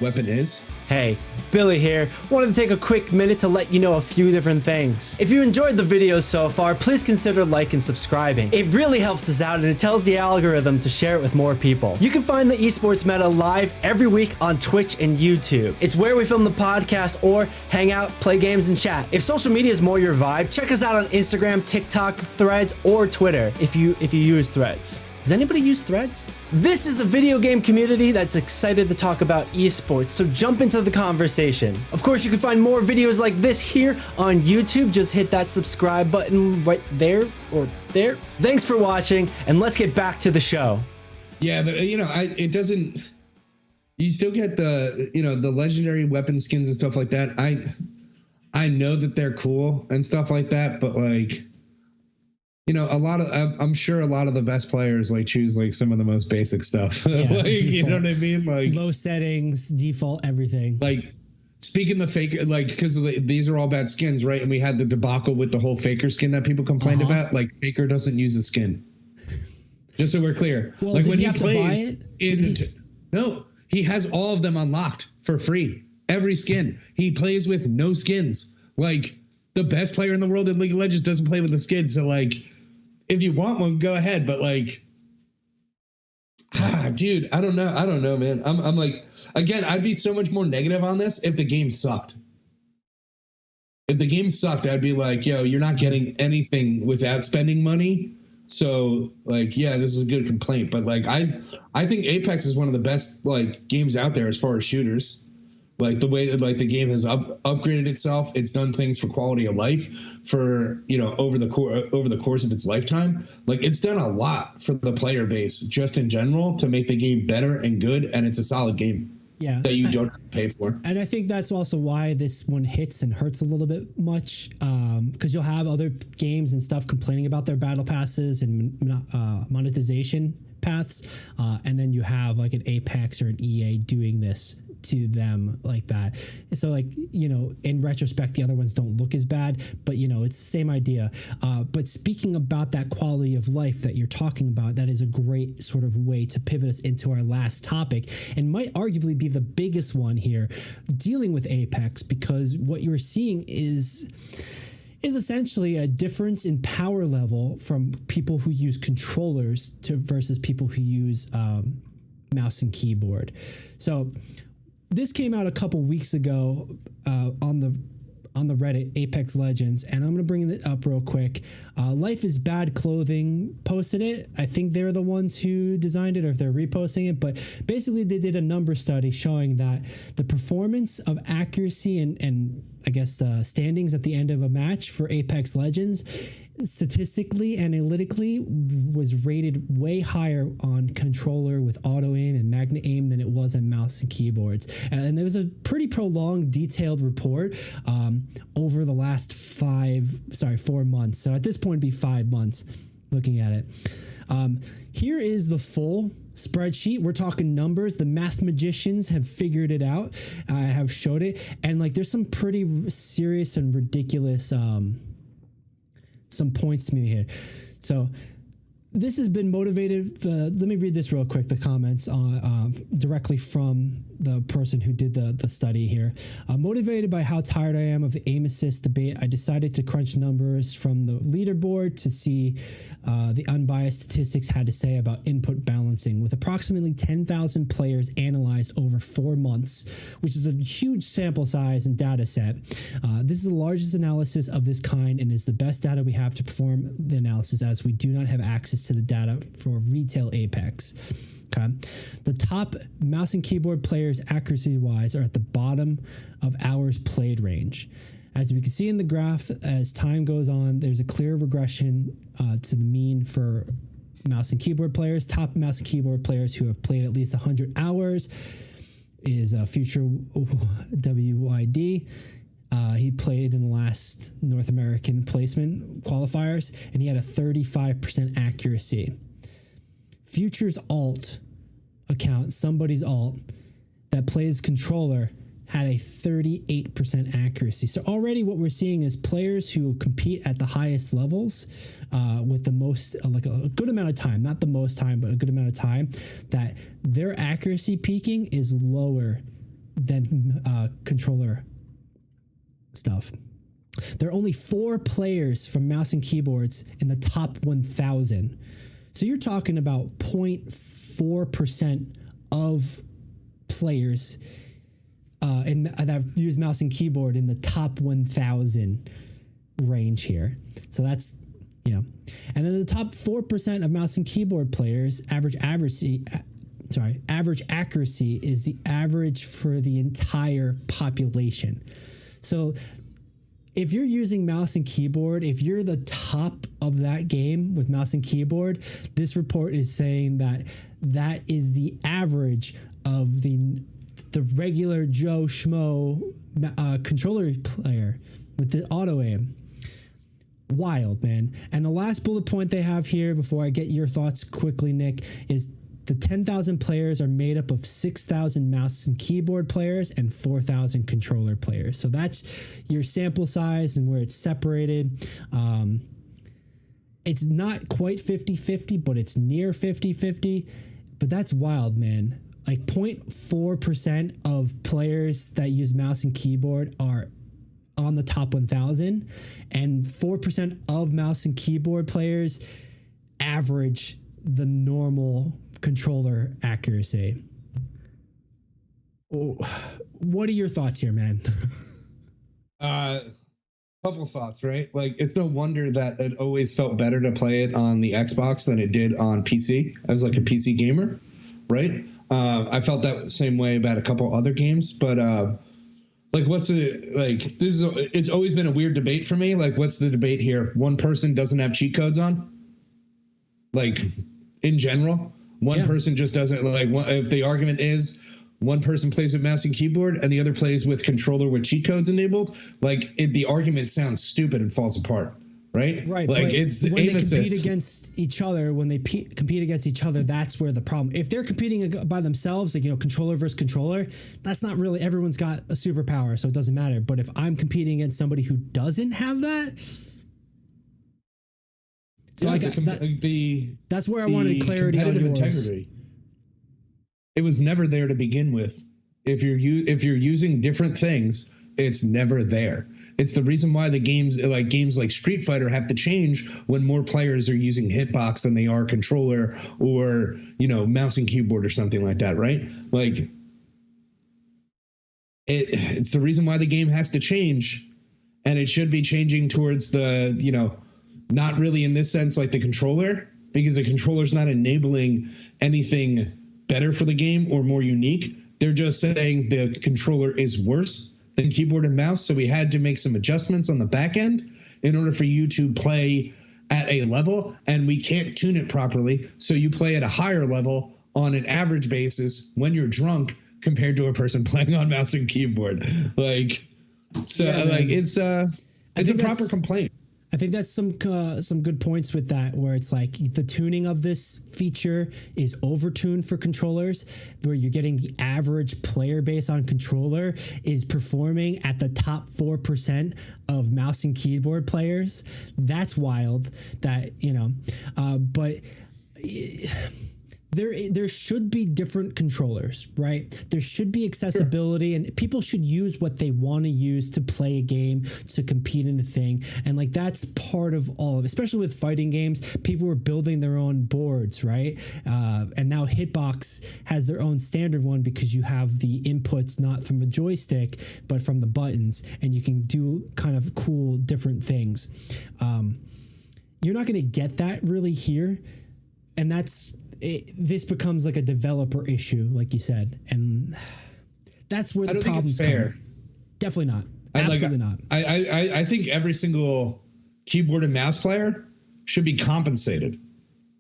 weapon is. Hey, Billy here. Wanted to take a quick minute to let you know a few different things. If you enjoyed the video so far, please consider liking and subscribing. It really helps us out and it tells the algorithm to share it with more people. You can find the Esports Meta live every week on Twitch and YouTube. It's where we film the podcast or hang out, play games, and chat. If social media is more your vibe, check us out on Instagram, TikTok, Threads, or Twitter if you use Threads. Does anybody use Threads? This is a video game community that's excited to talk about esports, so jump into the conversation. Of course, you can find more videos like this here on YouTube. Just hit that subscribe button right there or there. Thanks for watching, and let's get back to the show. Yeah, but it doesn't. You still get the legendary weapon skins and stuff like that. I know that they're cool and stuff like that, but like. I'm sure a lot of the best players like choose like some of the most basic stuff. Yeah, like, you know what I mean? Like low settings, default, everything. Like speaking the faker, like because these are all bad skins, right? And we had the debacle with the whole faker skin that people complained about. Like faker doesn't use a skin. Just so we're clear. Well, like when he plays, no, he has all of them unlocked for free. Every skin he plays with, no skins. Like the best player in the world in League of Legends doesn't play with a skin. So like. If you want one, go ahead. But like, dude, I don't know, man. I'm like, again, I'd be so much more negative on this if the game sucked. If the game sucked, I'd be like, yo, you're not getting anything without spending money. So like, yeah, this is a good complaint. But like, I think Apex is one of the best like games out there as far as shooters. Like the way that like the game has upgraded itself, it's done things for quality of life for over the course of its lifetime. Like it's done a lot for the player base just in general to make the game better and good, and it's a solid game. Yeah, that you don't have to pay for. And I think that's also why this one hits and hurts a little bit much, because you'll have other games and stuff complaining about their battle passes and monetization paths, and then you have like an Apex or an EA doing this to them like that. And so like, in retrospect, the other ones don't look as bad, but it's the same idea. But speaking about that quality of life that you're talking about, that is a great sort of way to pivot us into our last topic, and might arguably be the biggest one here, dealing with Apex, because what you're seeing is essentially a difference in power level from people who use controllers versus people who use mouse and keyboard. So this came out a couple weeks ago on the on the Reddit, Apex Legends, and I'm going to bring it up real quick. Life is Bad Clothing posted it. I think they're the ones who designed it, or if they're reposting it, but basically they did a number study showing that the performance of accuracy and I guess standings at the end of a match for Apex Legends statistically, analytically, was rated way higher on controller with auto aim and magnet aim than it was on mouse and keyboards. And there was a pretty prolonged, detailed report over the last 4 months. So at this point, it'd be 5 months looking at it. Here is the full spreadsheet. We're talking numbers. The math magicians have figured it out. I have showed it. And like, there's some pretty serious and ridiculous some points to me here. So this has been motivated. Let me read this real quick. The comments directly from the person who did the study here. Motivated by how tired I am of the aim assist debate, I decided to crunch numbers from the leaderboard to see the unbiased statistics had to say about input balancing. With approximately 10,000 players analyzed over 4 months, which is a huge sample size and data set. This is the largest analysis of this kind and is the best data we have to perform the analysis, as we do not have access to the data for retail Apex. Okay. The top mouse and keyboard players accuracy wise are at the bottom of hours played range. As we can see in the graph, as time goes on, there's a clear regression to the mean for mouse and keyboard players. Top mouse and keyboard players who have played at least 100 hours is Future WYD. He played in the last North American placement qualifiers, and he had a 35% accuracy. Future's alt account, somebody's alt that plays controller, had a 38% accuracy. So already what we're seeing is players who compete at the highest levels with the most, like a good amount of time, not the most time, but a good amount of time, that their accuracy peaking is lower than controller stuff. There are only 4 players from mouse and keyboards in the top 1,000. So you're talking about 0.4% of players that use mouse and keyboard in the top 1,000 range here. So that's, and then the top 4% of mouse and keyboard players, average accuracy is the average for the entire population. So if you're using mouse and keyboard, if you're the top of that game with mouse and keyboard, this report is saying that that is the average of the regular Joe Schmo controller player with the auto aim. Wild, man. And the last bullet point they have here, before I get your thoughts quickly, Nick, is the 10,000 players are made up of 6,000 mouse and keyboard players and 4,000 controller players. So that's your sample size and where it's separated. It's not quite 50-50, but it's near 50-50. But that's wild, man. Like 0.4% of players that use mouse and keyboard are on the top 1,000, and 4% of mouse and keyboard players average the normal controller accuracy. What are your thoughts here, man? Couple thoughts, right? Like, it's no wonder that it always felt better to play it on the Xbox than it did on PC. I was like a PC gamer, right? I felt that same way about a couple other games, but like, it's always been a weird debate for me. Like, what's the debate here? One person doesn't have cheat codes on? Like, in general, one person just doesn't, like, if the argument is one person plays with mouse and keyboard and the other plays with controller with cheat codes enabled, like, the argument sounds stupid and falls apart. Right. Like, it's when aim they assist. compete against each other, that's where the problem. If they're competing by themselves, like, controller versus controller, that's not really, everyone's got a superpower, so it doesn't matter. But if I'm competing against somebody who doesn't have that, so I got that's where I wanted clarity on yours. Integrity. It was never there to begin with. If you're using different things, it's never there. It's the reason why the games like Street Fighter have to change when more players are using hitbox than they are controller or, mouse and keyboard or something like that, right? Like, it's the reason why the game has to change and it should be changing towards the, you know, not really in this sense like the controller, because the controller's not enabling anything better for the game or more unique. They're just saying the controller is worse than keyboard and mouse. So we had to make some adjustments on the back end in order for you to play at a level, and we can't tune it properly. So you play at a higher level on an average basis when you're drunk compared to a person playing on mouse and keyboard. Like, so Yeah, like man. it's a proper complaint. I think that's some good points with that, where it's like the tuning of this feature is overtuned for controllers, where you're getting the average player base on controller is performing at the top 4% of mouse and keyboard players. That's wild. That, you know, but there should be different controllers, right? There should be accessibility, and people should use what they want to use to play a game, to compete in the thing. And like, that's part of all of it, especially with fighting games. People were building their own boards, right? And now Hitbox has their own standard one, because you have the inputs not from a joystick, but from the buttons, and you can do kind of cool different things. You're not going to get that really here. And this becomes like a developer issue, like you said, and that's where the problems come. Definitely not. Absolutely not. I think every single keyboard and mouse player should be compensated,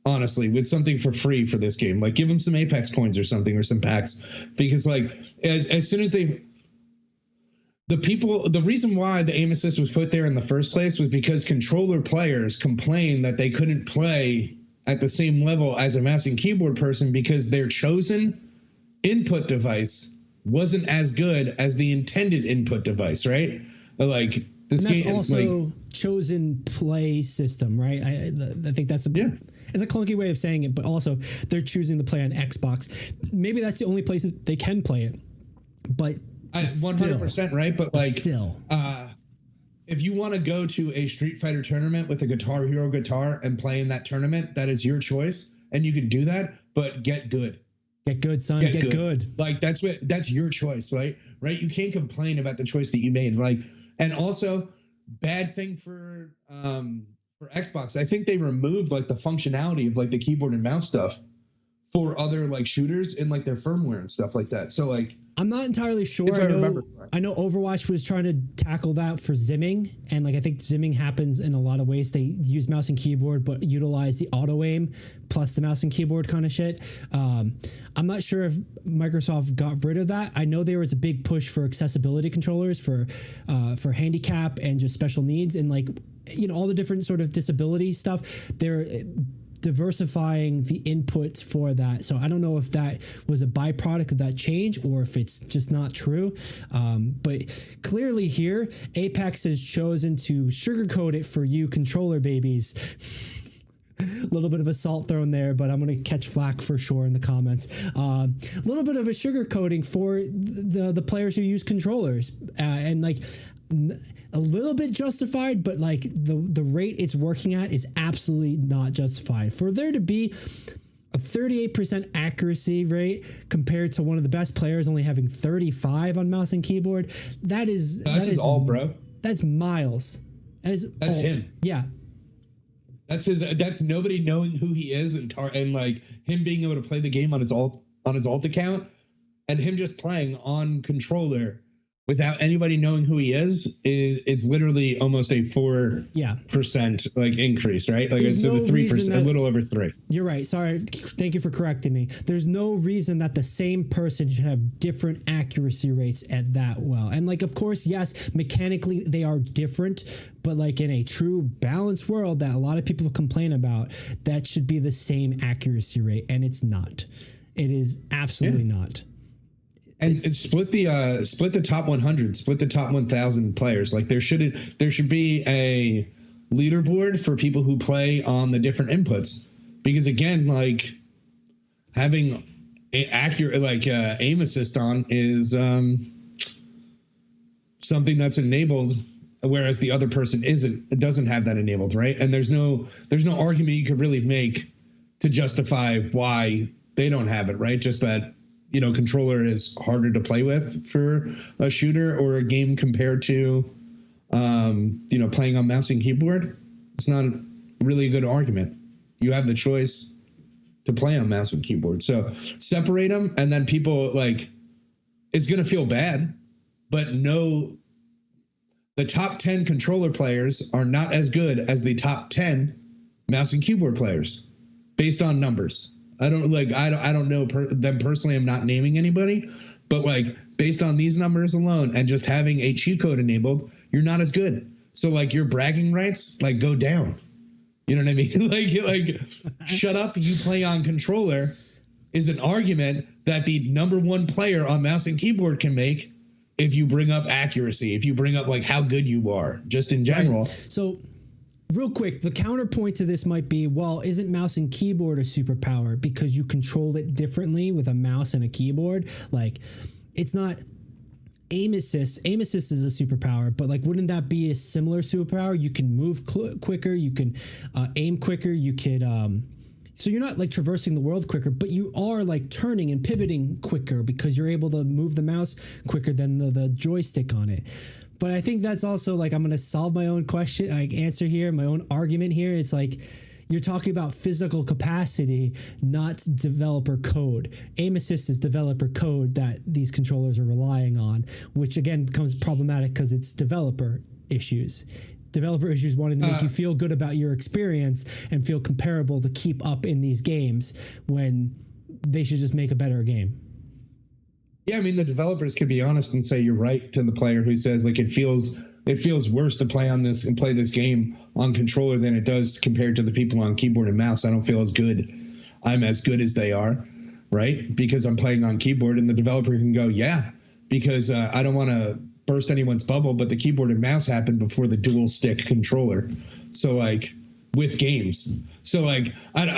honestly, with something for free for this game. Like, give them some Apex coins or something, or some packs, because like as soon as the reason why the aim assist was put there in the first place was because controller players complained that they couldn't play at the same level as a mouse and keyboard person because their chosen input device wasn't as good as the intended input device, right? Like, this and that's game, also like, chosen play system, right? I think that's it's a clunky way of saying it, but also they're choosing to play on Xbox. Maybe that's the only place that they can play it, but 100%, right? But like, still, if you want to go to a Street Fighter tournament with a Guitar Hero guitar and play in that tournament, that is your choice, and you can do that. But get good. Get good, son. Get good. Like, that's your choice, right? Right? You can't complain about the choice that you made. Like, and also, bad thing for Xbox, I think they removed like the functionality of like the keyboard and mouse stuff for other like shooters in like their firmware and stuff like that. So like, I'm not entirely sure. I know Overwatch was trying to tackle that for zimming, and like, I think zimming happens in a lot of ways. They use mouse and keyboard, but utilize the auto aim plus the mouse and keyboard kind of shit. I'm not sure if Microsoft got rid of that. I know there was a big push for accessibility controllers for handicap and just special needs, and like, you know, all the different sort of disability stuff. They're diversifying the inputs for that. So I don't know if that was a byproduct of that change or if it's just not true. But clearly here, Apex has chosen to sugarcoat it for you controller babies. A little bit of a salt thrown there, but I'm going to catch flack for sure in the comments. A little bit of a sugarcoating for the players who use controllers, and like, a little bit justified, but like the rate it's working at is absolutely not justified. For there to be a 38% accuracy rate compared to one of the best players only having 35 on mouse and keyboard, that is all, bro. That's Miles. That's him. Yeah. That's nobody knowing who he is and like him being able to play the game on his alt account, and him just playing on controller without anybody knowing who he is, it's literally almost a 4% like increase, right? Like, it's 3%, a little over 3. You're right. Sorry. Thank you for correcting me. There's no reason that the same person should have different accuracy rates at that well. And like, of course, yes, mechanically they are different, but like in a true balanced world that a lot of people complain about, that should be the same accuracy rate, and it's not. It is absolutely not. And split the top 100, split the top 1,000 players. Like, there should be a leaderboard for people who play on the different inputs, because again, like, having accurate aim assist on is something that's enabled, whereas the other person doesn't have that enabled, right? And there's no argument you could really make to justify why they don't have it, right? Just that, you know, controller is harder to play with for a shooter or a game compared to playing on mouse and keyboard, it's not really a good argument. You have the choice to play on mouse and keyboard. So separate them, and then people it's going to feel bad, but no, the top 10 controller players are not as good as the top 10 mouse and keyboard players based on numbers. I don't know them personally. I'm not naming anybody, but based on these numbers alone and just having a cheat code enabled, you're not as good. So your bragging rights go down. You know what I mean? Shut up. You play on controller is an argument that the number one player on mouse and keyboard can make if you bring up accuracy, if you bring up how good you are, just in general. Right. So real quick, the counterpoint to this might be, well, isn't mouse and keyboard a superpower because you control it differently with a mouse and a keyboard? It's not aim assist. Aim assist is a superpower, but wouldn't that be a similar superpower? You can move quicker, you can aim quicker, you could so you're not traversing the world quicker, but you are turning and pivoting quicker because you're able to move the mouse quicker than the joystick on it. But I think that's also I'm going to solve my own question, answer here, my own argument here. It's you're talking about physical capacity, not developer code. Aim assist is developer code that these controllers are relying on, which again becomes problematic because it's developer issues. Developer issues wanting to make you feel good about your experience and feel comparable to keep up in these games when they should just make a better game. Yeah, I mean, the developers could be honest and say you're right to the player who says it feels worse to play on this and play this game on controller than it does compared to the people on keyboard and mouse. I don't feel as good. I'm as good as they are, right? Because I'm playing on keyboard, and the developer can go, yeah, because I don't want to burst anyone's bubble, but the keyboard and mouse happened before the dual stick controller. So with games. So I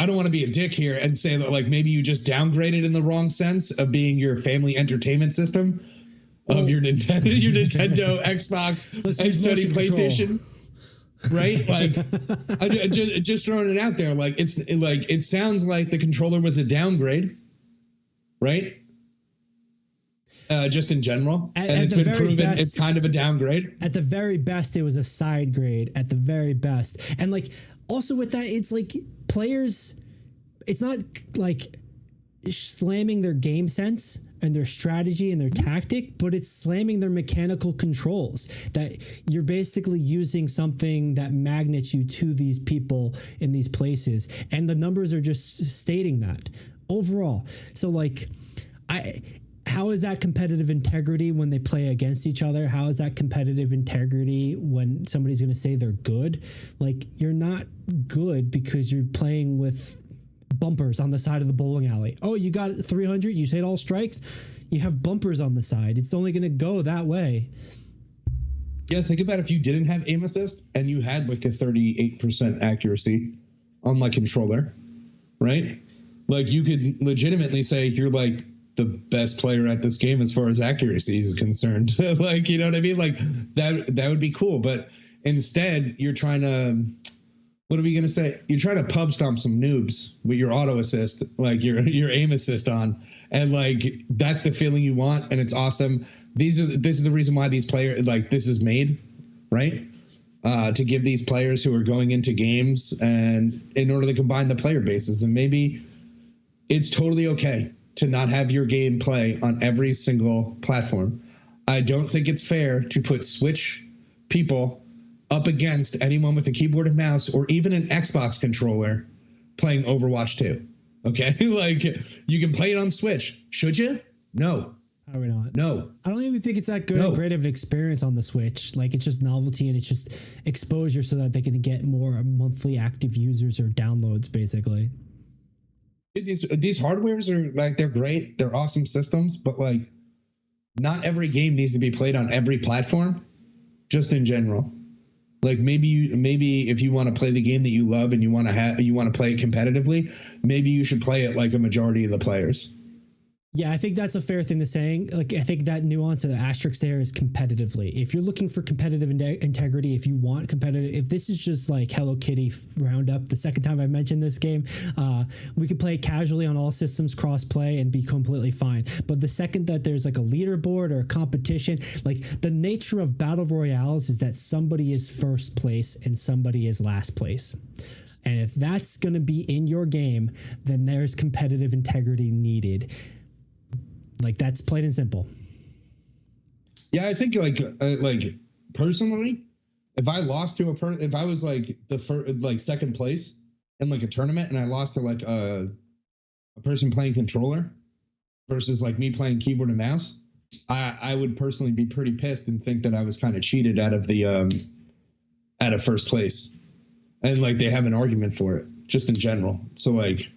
don't want to be a dick here and say that maybe you just downgraded in the wrong sense of being your family entertainment system of your Nintendo, Xbox, and Sony PlayStation. Right? I just throwing it out there. It sounds like the controller was a downgrade, right? Just in general, and it's been proven it's kind of a downgrade. At the very best, it was a side grade. At the very best, and also with that, it's players. It's not slamming their game sense and their strategy and their tactic, but it's slamming their mechanical controls. That you're basically using something that magnets you to these people in these places, and the numbers are just stating that overall. So how is that competitive integrity when they play against each other? How is that competitive integrity when somebody's going to say they're good? You're not good because you're playing with bumpers on the side of the bowling alley. Oh, you got 300, you hit all strikes, you have bumpers on the side. It's only going to go that way. Yeah, think about if you didn't have aim assist and you had a 38% accuracy on controller, right? You could legitimately say you're the best player at this game as far as accuracy is concerned. You know what I mean? That would be cool. But instead, you're trying to, what are we going to say? You're trying to pub stomp some noobs with your auto assist, your aim assist on. And that's the feeling you want. And it's awesome. This is the reason why these players, this is made, right? To give these players who are going into games and in order to combine the player bases. And maybe it's totally okay to not have your game play on every single platform. I don't think it's fair to put Switch people up against anyone with a keyboard and mouse or even an Xbox controller playing Overwatch 2. Okay? You can play it on Switch. Should you? No. Probably not. No. I don't even think it's that good or great of an experience on the Switch. It's just novelty and it's just exposure so that they can get more monthly active users or downloads, basically. These hardwares are they're great. They're awesome systems, but not every game needs to be played on every platform, just in general. Maybe if you want to play the game that you love and you want to play it competitively, maybe you should play it like a majority of the players. Yeah, I think that's a fair thing to say. Like, I think that nuance of the asterisk there is competitively. If you're looking for competitive integrity, if you want competitive, if this is just like Hello Kitty Roundup, the second time I mentioned this game, we could play casually on all systems, cross play, and be completely fine. But the second that there's like a leaderboard or a competition, like the nature of battle royales is that somebody is first place and somebody is last place. And if that's going to be in your game, then there's competitive integrity needed. Like, that's plain and simple. Yeah, I think like personally, if I lost to if I was like the first, like second place in like a tournament and I lost to like a person playing controller versus like me playing keyboard and mouse, I would personally be pretty pissed and think that I was kind of cheated out of the out of first place. And like they have an argument for it just in general. So like,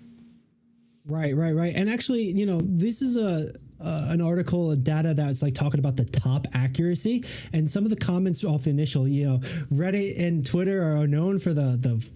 right. And actually, you know, this is an article, a data that's like talking about the top accuracy, and some of the comments off the initial, you know, Reddit and Twitter are known for the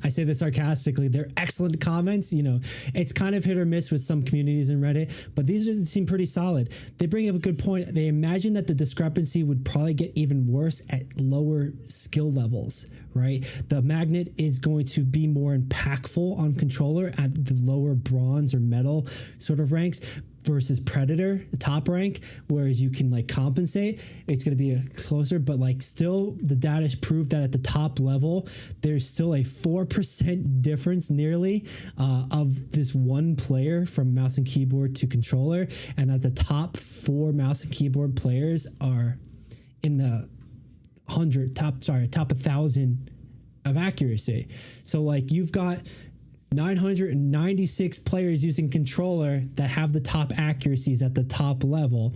I say this sarcastically, they're excellent comments. You know, it's kind of hit or miss with some communities in Reddit, but these seem pretty solid. They bring up a good point. They imagine that the discrepancy would probably get even worse at lower skill levels, right? The magnet is going to be more impactful on controller at the lower bronze or metal sort of ranks versus Predator, the top rank, whereas you can like compensate. It's going to be closer, but like still the data has proved that at the top level, there's still a 4% difference nearly of this one player from mouse and keyboard to controller. And at the top 4 mouse and keyboard players are in the top 1,000 of accuracy. So like you've got 996 players using controller that have the top accuracies at the top level.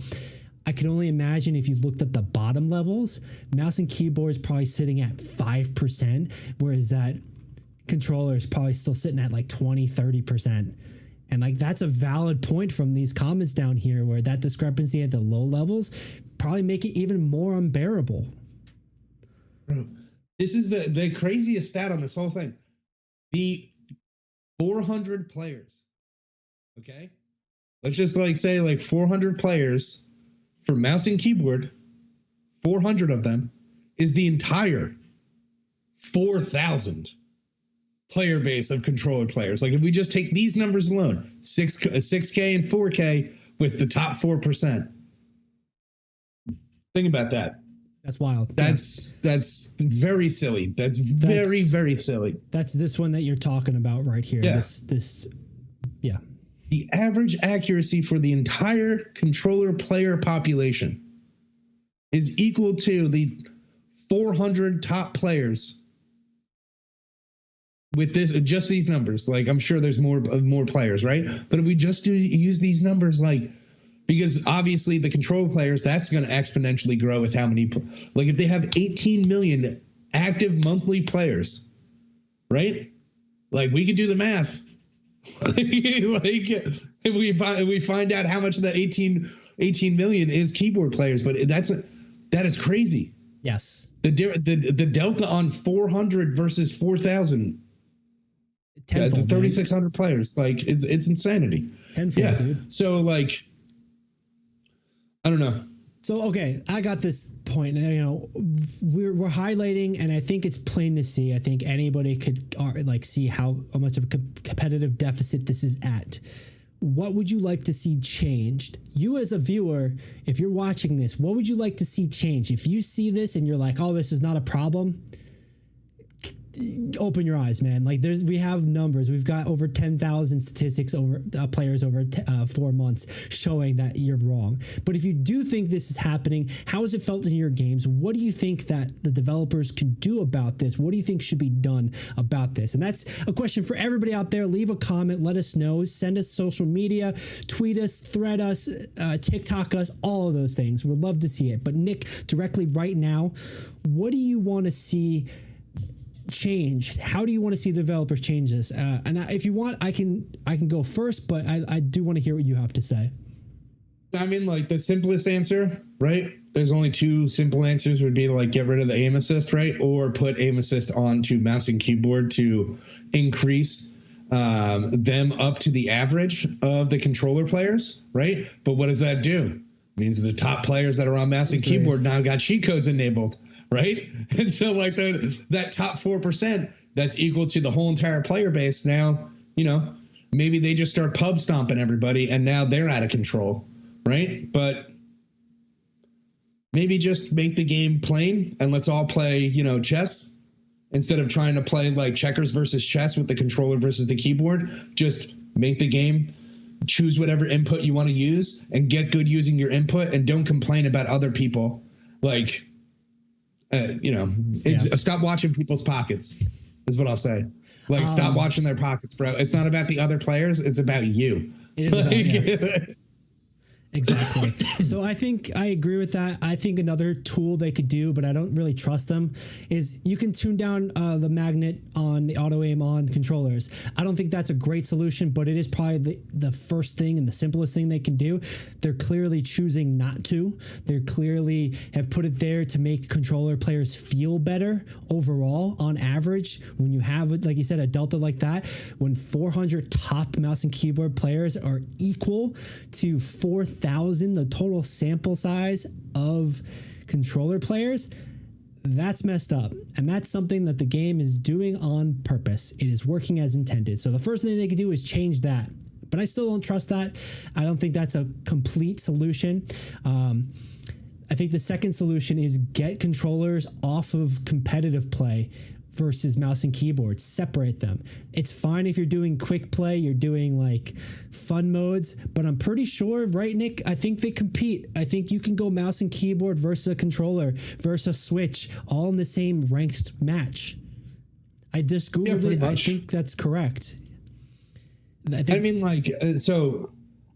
I can only imagine if you looked at the bottom levels, mouse and keyboard is probably sitting at 5%, whereas that controller is probably still sitting at like 20-30%. And like that's a valid point from these comments down here, where that discrepancy at the low levels probably make it even more unbearable. Bro, this is the craziest stat on this whole thing. The 400 players, okay? Let's just like say like 400 players for mouse and keyboard, 400 of them is the entire 4,000 player base of controller players. Like if we just take these numbers alone, 6K and 4K with the top 4%. Think about that. That's wild. That's very silly. That's very silly. That's this one that you're talking about right here. Yeah. Yeah. The average accuracy for the entire controller player population is equal to the 400 top players with just these numbers. Like I'm sure there's more players, right? But if we just use these numbers, like, because obviously the control players, that's going to exponentially grow with how many, like if they have 18 million active monthly players, right? Like we could do the math. Like if we find out how much of that 18 million is keyboard players, but that is crazy. Yes. The delta on 400 versus 4,000. 3,600 players. Like it's insanity. Tenfold, yeah. Dude. So like, I don't know. So, okay, I got this point. You know, we're highlighting, and I think it's plain to see. I think anybody could like see how much of a competitive deficit this is at. What would you like to see changed? You as a viewer, if you're watching this, what would you like to see changed? If you see this and you're like, oh, this is not a problem, open your eyes, man. Like we have numbers. We've got over 10,000 statistics over players over 4 months showing that you're wrong. But if you do think this is happening, how has it felt in your games? What do you think that the developers can do about this? What do you think should be done about this? And that's a question for everybody out there. Leave a comment. Let us know. Send us social media. Tweet us, thread us, TikTok us, all of those things. We'd love to see it. But Nick, directly right now, what do you want to see changed? How do you want to see the developers change this? And if you want, I can go first, but I do want to hear what you have to say. I mean, like the simplest answer, right? There's only 2 simple answers would be to like get rid of the aim assist, right? Or put aim assist onto mouse and keyboard to increase them up to the average of the controller players, right? But what does that do? It means the top players that are on mouse and keyboard now got cheat codes enabled, right? And so like that top 4% that's equal to the whole entire player base now, you know, maybe they just start pub stomping everybody and now they're out of control, right? But maybe just make the game plain and let's all play, you know, chess. Instead of trying to play like checkers versus chess with the controller versus the keyboard, just make the game, choose whatever input you want to use and get good using your input and don't complain about other people. Like, you know, stop watching people's pockets is what I'll say. Like, stop watching their pockets, bro. It's not about the other players. It's about you. It is about, Exactly. So I think I agree with that. I think another tool they could do, but I don't really trust them, is you can tune down the magnet on the auto aim on controllers. I don't think that's a great solution, but it is probably the first thing and the simplest thing they can do. They're clearly choosing not to. They clearly have put it there to make controller players feel better overall on average. When you have, like you said, a delta like that, when 400 top mouse and keyboard players are equal to 4,000, the total sample size of controller players, that's messed up. And that's something that the game is doing on purpose. It is working as intended. So the first thing they could do is change that. But I still don't trust that. I don't think that's a complete solution. I think the second solution is get controllers off of competitive play versus mouse and keyboard. Separate them. It's fine if you're doing quick play, you're doing like fun modes, but I'm pretty sure, right, Nick? I think they compete. I think you can go mouse and keyboard versus a controller versus a Switch, all in the same ranked match. I just Googled it. I think that's correct. I mean, like, so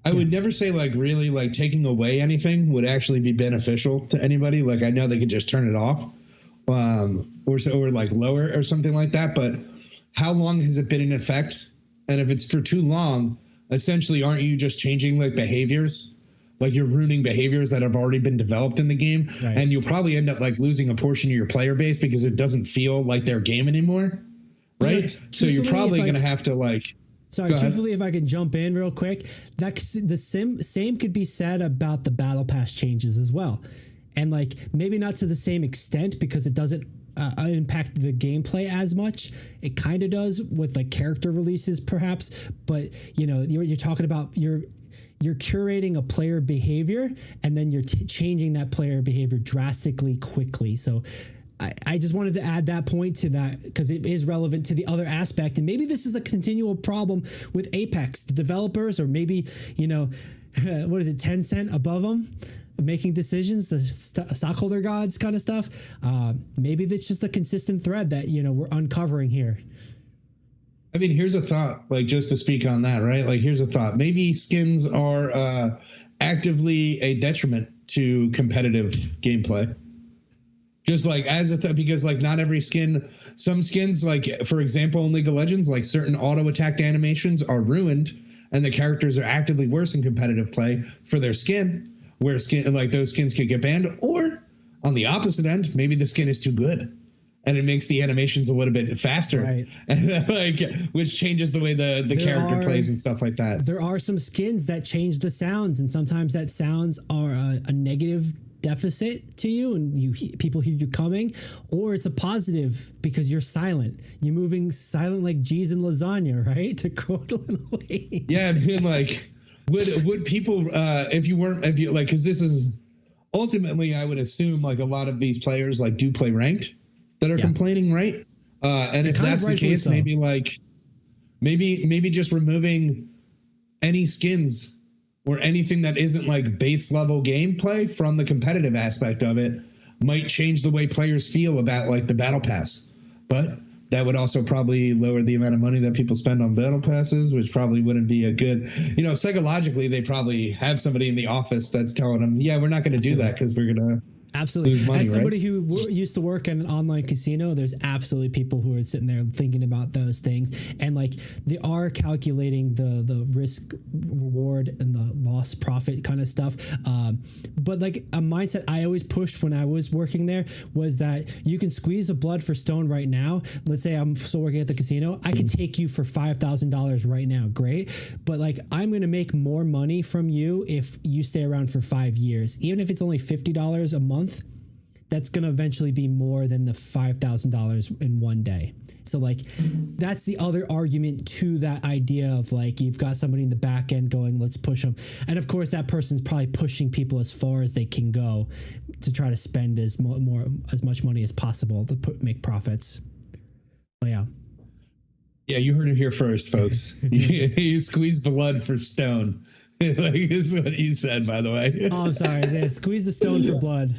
I would never say like really like taking away anything would actually be beneficial to anybody. Like, I know they could just turn it off. Or like lower or something like that. But how long has it been in effect? And if it's for too long, essentially, aren't you just changing like behaviors? Like you're ruining behaviors that have already been developed in the game. Right. And you'll probably end up like losing a portion of your player base because it doesn't feel like their game anymore. Right. So you're probably going to have to like. Sorry, truthfully, if I could jump in real quick, that's the same could be said about the battle pass changes as well. And like maybe not to the same extent because it doesn't impact the gameplay as much. It kind of does with like character releases perhaps, but you know, you're talking about you're curating a player behavior and then you're changing that player behavior drastically quickly. So I just wanted to add that point to that because it is relevant to the other aspect. And maybe this is a continual problem with Apex, the developers, or maybe, you know, what is it, Tencent above them? Making decisions, the stockholder gods kind of stuff. Maybe that's just a consistent thread that, you know, we're uncovering here. I mean, here's a thought, like just to speak on that, right? Like, here's a thought. Maybe skins are actively a detriment to competitive gameplay. Just like as a because like not every skin, some skins, like for example, in League of Legends, like certain auto attack animations are ruined and the characters are actively worse in competitive play for their skin. Where skin like those skins could get banned, or on the opposite end, maybe the skin is too good, and it makes the animations a little bit faster, right? And like which changes the way the character plays and stuff like that. There are some skins that change the sounds, and sometimes that sounds are a negative deficit to you, and people hear you coming, or it's a positive because you're silent. You're moving silent like G's in lasagna, right? To quote Lil Wayne. Yeah, I mean like. Would people if you like, because this is ultimately I would assume like a lot of these players like do play ranked that are complaining, right? And if that's the case, maybe just removing any skins or anything that isn't like base level gameplay from the competitive aspect of it might change the way players feel about like the battle pass. But that would also probably lower the amount of money that people spend on battle passes, which probably wouldn't be a good, you know, psychologically, they probably have somebody in the office that's telling them, yeah, we're not going to do that because we're going to Absolutely. Lose money, As somebody right? who used to work at an online casino, there's absolutely people who are sitting there thinking about those things, and like they are calculating the risk reward and the loss profit kind of stuff. But like a mindset I always pushed when I was working there was that you can squeeze a blood for stone right now. Let's say I'm still working at the casino. I could take you for $5,000 right now. Great. But like I'm going to make more money from you if you stay around for 5 years, even if it's only $50 a month. That's going to eventually be more than the $5,000 in one day. So like, that's the other argument to that idea of like, you've got somebody in the back end going, let's push them. And of course that person's probably pushing people as far as they can go to try to spend as much money as possible to make profits. But yeah. Yeah, you heard it here first, folks. You squeeze blood for stone. Like, is what you said, by the way. Oh, I'm sorry. Squeeze the stone for blood.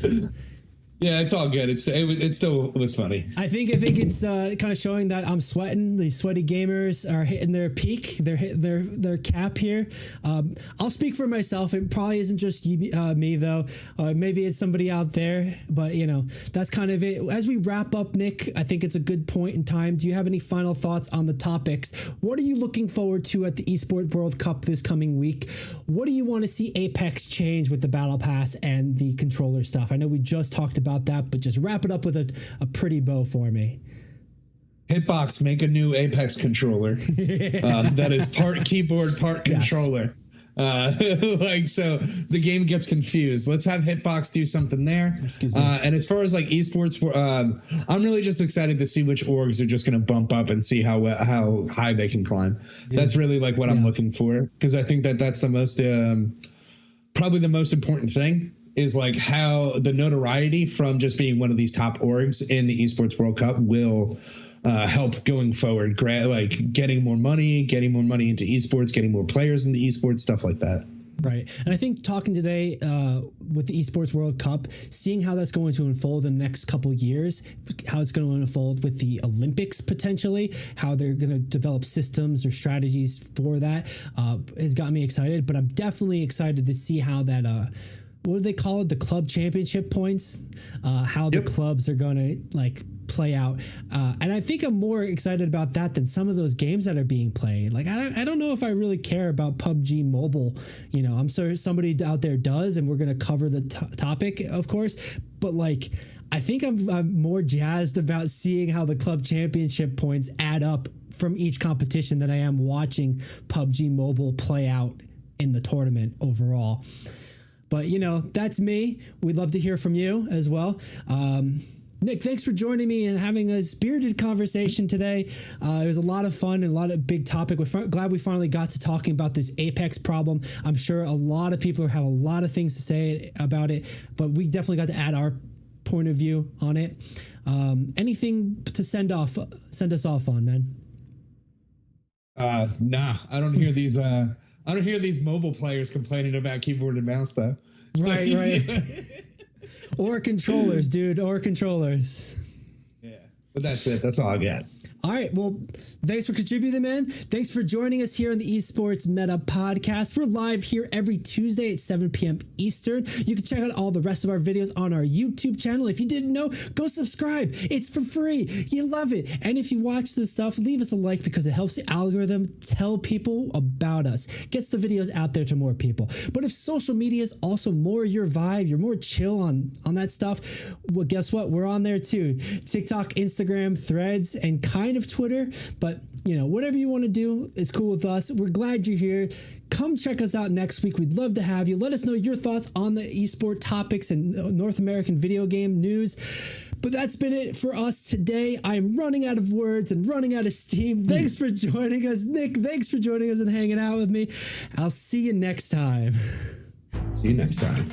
Yeah, it's all good. It still was funny. I think it's kind of showing that I'm sweating. The sweaty gamers are hitting their peak. They're hitting their cap here. I'll speak for myself. It probably isn't just me though. Maybe it's somebody out there. But you know, that's kind of it. As we wrap up, Nick, I think it's a good point in time. Do you have any final thoughts on the topics? What are you looking forward to at the Esports World Cup this coming week? What do you want to see Apex change with the Battle Pass and the controller stuff? I know we just talked about that, but just wrap it up with a pretty bow for me. Hitbox, make a new Apex controller that is part keyboard, part controller. Like, so the game gets confused. Let's have Hitbox do something there. Excuse me. And as far as like esports, I'm really just excited to see which orgs are just going to bump up and see how high they can climb. Yeah. That's really like what I'm looking for, because I think that's the most probably the most important thing. Is like how the notoriety from just being one of these top orgs in the Esports World Cup will help going forward. Like getting more money into esports, getting more players into esports, stuff like that. Right. And I think talking today with the Esports World Cup, seeing how that's going to unfold in the next couple of years, how it's going to unfold with the Olympics potentially, how they're going to develop systems or strategies for that has got me excited. But I'm definitely excited to see how that what do they call it? The club championship points, how the clubs are going to like play out. And I think I'm more excited about that than some of those games that are being played. Like, I don't know if I really care about PUBG Mobile. You know, I'm sure somebody out there does, and we're going to cover the topic, of course. But like, I think I'm more jazzed about seeing how the club championship points add up from each competition than I am watching PUBG Mobile play out in the tournament overall. But, you know, that's me. We'd love to hear from you as well. Nick, thanks for joining me and having a spirited conversation today. It was a lot of fun and a lot of big topic. We're glad we finally got to talking about this Apex problem. I'm sure a lot of people have a lot of things to say about it, but we definitely got to add our point of view on it. Anything to send us off on, man? Nah, I don't hear these. I don't hear these mobile players complaining about keyboard and mouse though. Right. Or controllers, dude, or controllers. Yeah, but that's it. That's all I got. All right. Well, thanks for contributing, man. Thanks for joining us here on the Esports Meta podcast. We're live here every Tuesday at 7 p.m. Eastern. You can check out all the rest of our videos on our YouTube channel. If you didn't know, go subscribe. It's for free. You love it. And if you watch this stuff, leave us a like because it helps the algorithm tell people about us. Gets the videos out there to more people. But if social media is also more your vibe, you're more chill on that stuff, well, guess what? We're on there too. TikTok, Instagram, Threads, and kind of Twitter. But, you know, whatever you want to do is cool with us. We're glad you're here. Come check us out next week. We'd love to have you. Let us know your thoughts on the esport topics and North American video game news. But that's been it for us today. I'm running out of words and running out of steam. Thanks for joining us, Nick. Thanks for joining us and hanging out with me. I'll see you next time. See you next time.